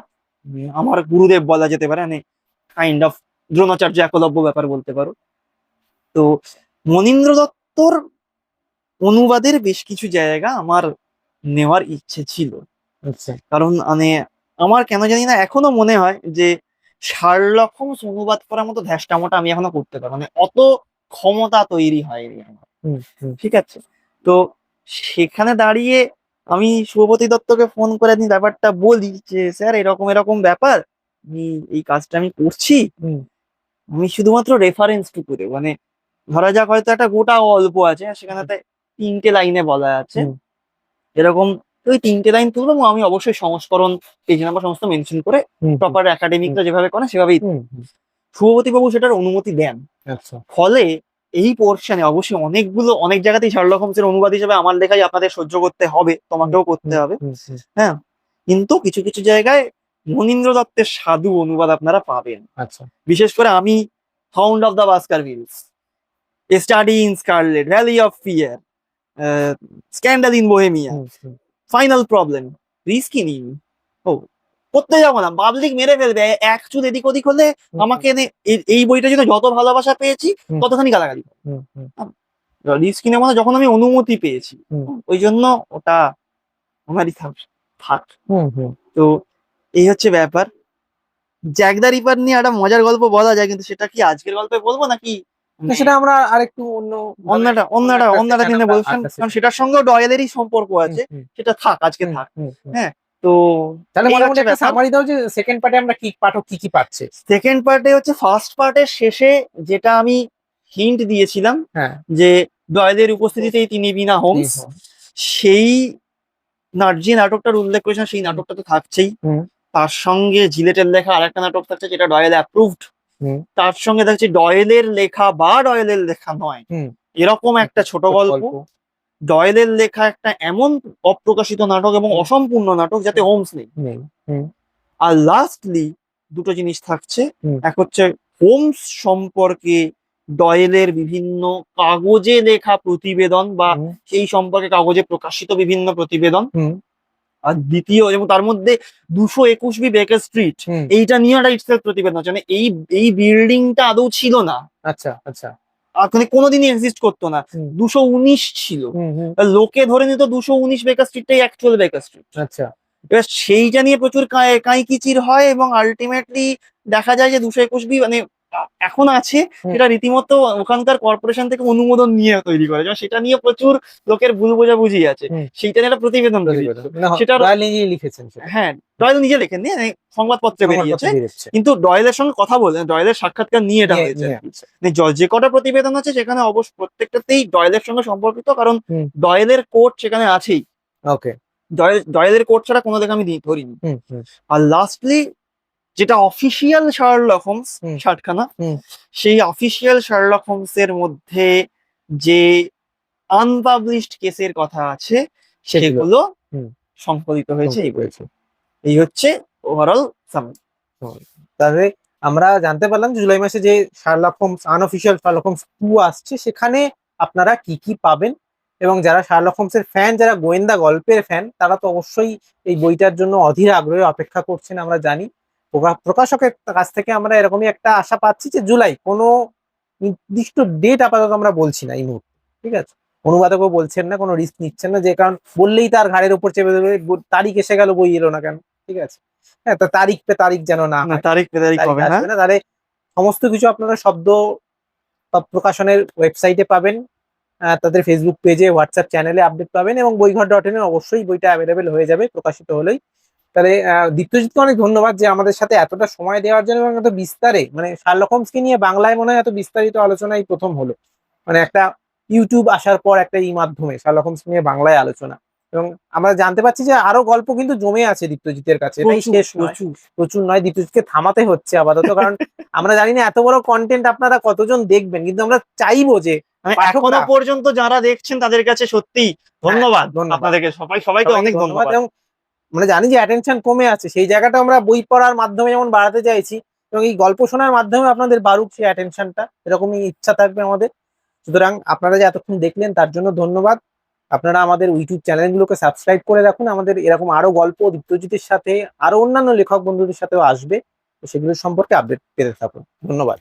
আমার গুরুদেব বলা যেতে পারে, মানে কাইন্ড অফ দ্রোণাচার্য একলব্য ব্যাপার বলতে পারো। তো মনীন্দ্র দত্তর অনুবাদের বেশ কিছু জায়গা আমার নেওয়ার ইচ্ছে ছিল। আচ্ছা। কারণ মানে আমার কেন জানি না এখনো মনে হয় যে শার্লক হোমস অনুবাদ করার মতো ধ্যাসটামোটা আমি এখনো করতে পারবো, মানে অত ক্ষমতা তৈরি হয়নি আমার। হুম হুম ঠিক আছে, তো সেখানে দাঁড়িয়ে আমি শুভপতি দত্তকে ফোন করে আমি ব্যাপারটা বলি যে স্যার এরকম এরকম ব্যাপার, আমি এই কাজটা আমি করছি, হুম আমি শুধুমাত্র রেফারেন্স টুকু দেবো, মানে ধরা যাক হয়তো একটা গোটা গল্প আছে আর সেখানেতে 3টে লাইনে বলা আছে হুম এরকম, তো ওই 3টে লাইন তুলবো এবং আমি অবশ্যই সংস্করণ পেজ নাম্বার সমস্ত মেনশন করে হুম প্রপার একাডেমিকরা যেভাবে করে সেভাবেই হুম হুম, শুভপতি বাবু সেটার অনুমতি দেন। আচ্ছা। ফলে এই পোর্শনে অবশ্যই অনেক জায়গাতেই শার্লক হোমসের অনুবাদ হিসেবে আমার লেখাই আপনাদের সহ্য করতে হবে, হুম তোমাকেও করতে হুম হবে। হুম হুম, হ্যাঁ, কিন্তু কিছু কিছু জায়গায় মনীন্দ্র দত্তের সাধু অনুবাদ আপনারা পাবেন। আচ্ছা। বিশেষ করে আমি hound of the Baskervilles, a study in scarlet, valley of fear, scandal in Bohemia, hmm hmm final problem, risk in you, ও করতে যাবো না, পাবলিক মেরে ফেলবে এক চুল এদিক ওদিক হলে, হুম, আমাকে এনে এই বইটা জন্য যত ভালোবাসা পেয়েছি হুম, ততখানি গালাগালি। হুম হুম রিস্ক ইন মানে যখন আমি অনুমতি পেয়েছি, হুম ওই জন্য ওটা আমারই থাক। হুম হুম। তো এই হচ্ছে ব্যাপার। জ্যাক দ্য রিপার নিয়ে একটা মজার গল্প বলা যায়, কিন্তু সেটা কি আজকের গল্পে বলবো নাকি তো মানে সেটা আমরা আরেকটু অন্য ভাবে অন্য একটা অন্য একটা সেশন দিনে আমরা বলছেন, আরেকটা কারণ session- সেটার সঙ্গেও ডয়েলেরই সম্পর্ক হুম আছে। হুম সেটা থাক, আজকে হুম থাক। হুম হুম। হ্যাঁ, তো তাহলে এই মোটামুটি হচ্ছে একটা ব্যাপার। সামারি দাও যে সেকেন্ড পার্টে আমরা কি পাঠক কি কি পাচ্ছে। সেকেন্ড পার্টে হচ্ছে ফার্স্ট পার্টের শেষে যেটা আমি হিন্ট দিয়েছিলাম হ্যাঁ। যে ডয়েলের উপস্থিতিতেই তিনি বিনা হোমস, সেই যে নাটকটার উল্লেখ করেছেন সেই হুম নাটকটা তো থাকছেই। হুম তার সঙ্গে জিলেটের লেখা আরেকটা নাটক থাকছে যেটা ডয়েল অ্যাপ্রুভড। হুম তার সঙ্গে থাকছে ডয়েলের লেখা বা ডয়েলের লেখা নয় হুম, এরকম একটা ছোট গল্প, ডয়েলের লেখা একটা এমন অপ্রকাশিত নাটক এবং হুম, অসম্পূর্ণ নাটক যাতে হুম, হোমস নেই। নেই। হুম আর লাস্টলি দুটো জিনিস থাকছে, হুম এক হচ্ছে হোমস সম্পর্কে ডয়েলের বিভিন্ন কাগজে লেখা প্রতিবেদন বা হুম সেই সম্পর্কে কাগজে প্রকাশিত বিভিন্ন প্রতিবেদন। হুম আর দ্বিতীয় এবং তার মধ্যে 221 বেকার স্ট্রিট, হুম, এইটা নিয়ে একটা ইটসেলফ প্রতিবেদন আছে, মানে এই বিল্ডিংটা আদৌ ছিল না, আচ্ছা আচ্ছা। আর মানে কোনোদিনই এক্সিস্ট করতো না, হুম 219 ছিল। হুম হুম, আর লোকে ধরে নিত 219 বেকার স্ট্রিটটাই অ্যাকচুয়াল বেকার স্ট্রিট। আচ্ছা। এবার সেইটা নিয়ে প্রচুর কাইকিচির হয় এবং আলটিমেটলি দেখা যায় যে 221 মানে এখন আছে, হুম, সেটা রীতিমতো ওখানকার কর্পোরেশন থেকে অনুমোদন নিয়ে তৈরি করে, যেমন সেটা নিয়ে প্রচুর লোকের ভুল বোঝাবুঝি আছে। হুম, সেইটা নিয়ে একটা প্রতিবেদন প্রতিবেদন বেরিয়েছিল না সেটার। দয়াল নিজেই লিখেছেন সেটা, হ্যাঁ, ডয়েল নিজে লেখেননি, মানে সংবাদপত্রে সংবাদপত্রে বেরিয়েছে, বেরোচ্ছে। কিন্তু ডয়েলের সঙ্গে কথা বলে ডয়েলের সাক্ষাৎকার নিয়ে এটা নিয়ে হয়েছে নিয়ে আর কি। আসছে। মানে যে কটা প্রতিবেদন আছে সেখানে অবশ্য প্রত্যেকটাতেই ডয়েলের সঙ্গে সম্পর্কিত, কারণ হুম, ডয়েলের কোট সেখানে আছেই। ওকে। ডয়েলের কোট ছাড়া কোনো লেখা আমি ধরিনি। হুম হুম আর লাস্টলি যেটা অফিসিয়াল শার্লক হোমস হুম 60খানা, হুম, সেই অফিসিয়াল শার্লক হোমসের মধ্যে যে আনপাবলিশড কেসের কথা আছে সেগুলো। সেগুলো হুম, সংকলিত হয়েছে এই সংকলিত হয়েছে। বইতে। এই হচ্ছে ওভারঅল সামারি। হুম, তাহলে আমরা জানতে পারলাম যে জুলাই মাসে যে Sherlock Holmes unofficial Sherlock Holmes 2 আসছে সেখানে আপনারা কি কি পাবেন, এবং যারা শার্লক হোমসের ফ্যান, যারা গোয়েন্দা গল্পের ফ্যান, তারা তো অবশ্যই এই বইটার জন্য অধীর আগ্রহে অপেক্ষা করছেন আমরা জানি। প্রকাশকের কাছ থেকে আমরা এরকমই একটা আশা পাচ্ছি যে জুলাই, কোনো নির্দিষ্ট ডেট আপাতত আমরা বলছি না এই মুহূর্তে, ঠিক আছে। অনুবাদকও বলছেন না, কোনো রিস্ক নিচ্ছেন না, যে কারণ বললেই তার ঘাড়ের উপর চেপে দেবে, তারিখ এসে গেল বই এলো না কেন, ঠিক আছে। হ্যাঁ, তো তারিখ পে তারিখ যেন না না, হয়, তারিখ পে তারিখ তারিখ হবে না। আসবে না, তাহলে সমস্ত কিছু আপনারা প্রকাশনের ওয়েবসাইটে পাবেন, তাদের ফেসবুক পেজে, হোয়াটসঅ্যাপ চ্যানেলে আপডেট পাবেন, এবং বইঘর.in এ অবশ্যই বইটা অ্যাভেলেবেল হয়ে যাবে প্রকাশিত হলেই। তাহলে দীপ্তজিৎকে অনেক ধন্যবাদ যে আমাদের সাথে এতটা সময় দেওয়ার জন্য, এবং এত বিস্তারে, মানে শার্লক হোমসকে নিয়ে বাংলায় মনে হয় এত বিস্তারিত আলোচনাই প্রথম হলো, মানে একটা ইউটিউব আসার পর একটা এই মাধ্যমে শার্লক হোমস নিয়ে বাংলায় আলোচনা। এবং আমরা জানতে পারছি যে আরো গল্প কিন্তু জমে আছে দীপ্তজিতের কাছে, এটাই প্রচুর শেষ নয়। প্রচুর। প্রচুর নয়, দীপ্তজিৎকে থামাতে হচ্ছে আপাতত, কারণ আমরা জানি না এত বড় কন্টেন্ট আপনারা কতজন দেখবেন, কিন্তু আমরা চাইবো যে মানে এখনো পাঠকরা, পর্যন্ত যারা দেখছেন তাদের কাছে সত্যি হ্যাঁ, ধন্যবাদ। ধন্যবাদ, আপনাদেরকে সবাইকে সবাইকে অনেক ধন্যবাদ। ধন্যবাদ। এবং মানে জানি যে অ্যাটেনশন কমে আছে, সেই জায়গাটা আমরা বই পড়ার মাধ্যমে যেমন বাড়াতে চাইছি, এবং এই গল্প শোনার মাধ্যমে আপনাদের বাড়ুক সেই অ্যাটেনশনটা, এরকমই ইচ্ছা থাকবে আমাদের। সুতরাং আপনারা যে এতক্ষণ দেখলেন তার জন্য ধন্যবাদ। আপনারা আমাদের ইউটিউব চ্যানেলগুলোকে সাবস্ক্রাইব করে রাখুন, আমাদের এরকম আরো গল্প দীপ্তজিতের সাথে আরো অন্যান্য লেখক বন্ধুদের সাথেও আসবে, তো সেগুলোর সম্পর্কে আপডেট পেতে থাকুন। ধন্যবাদ।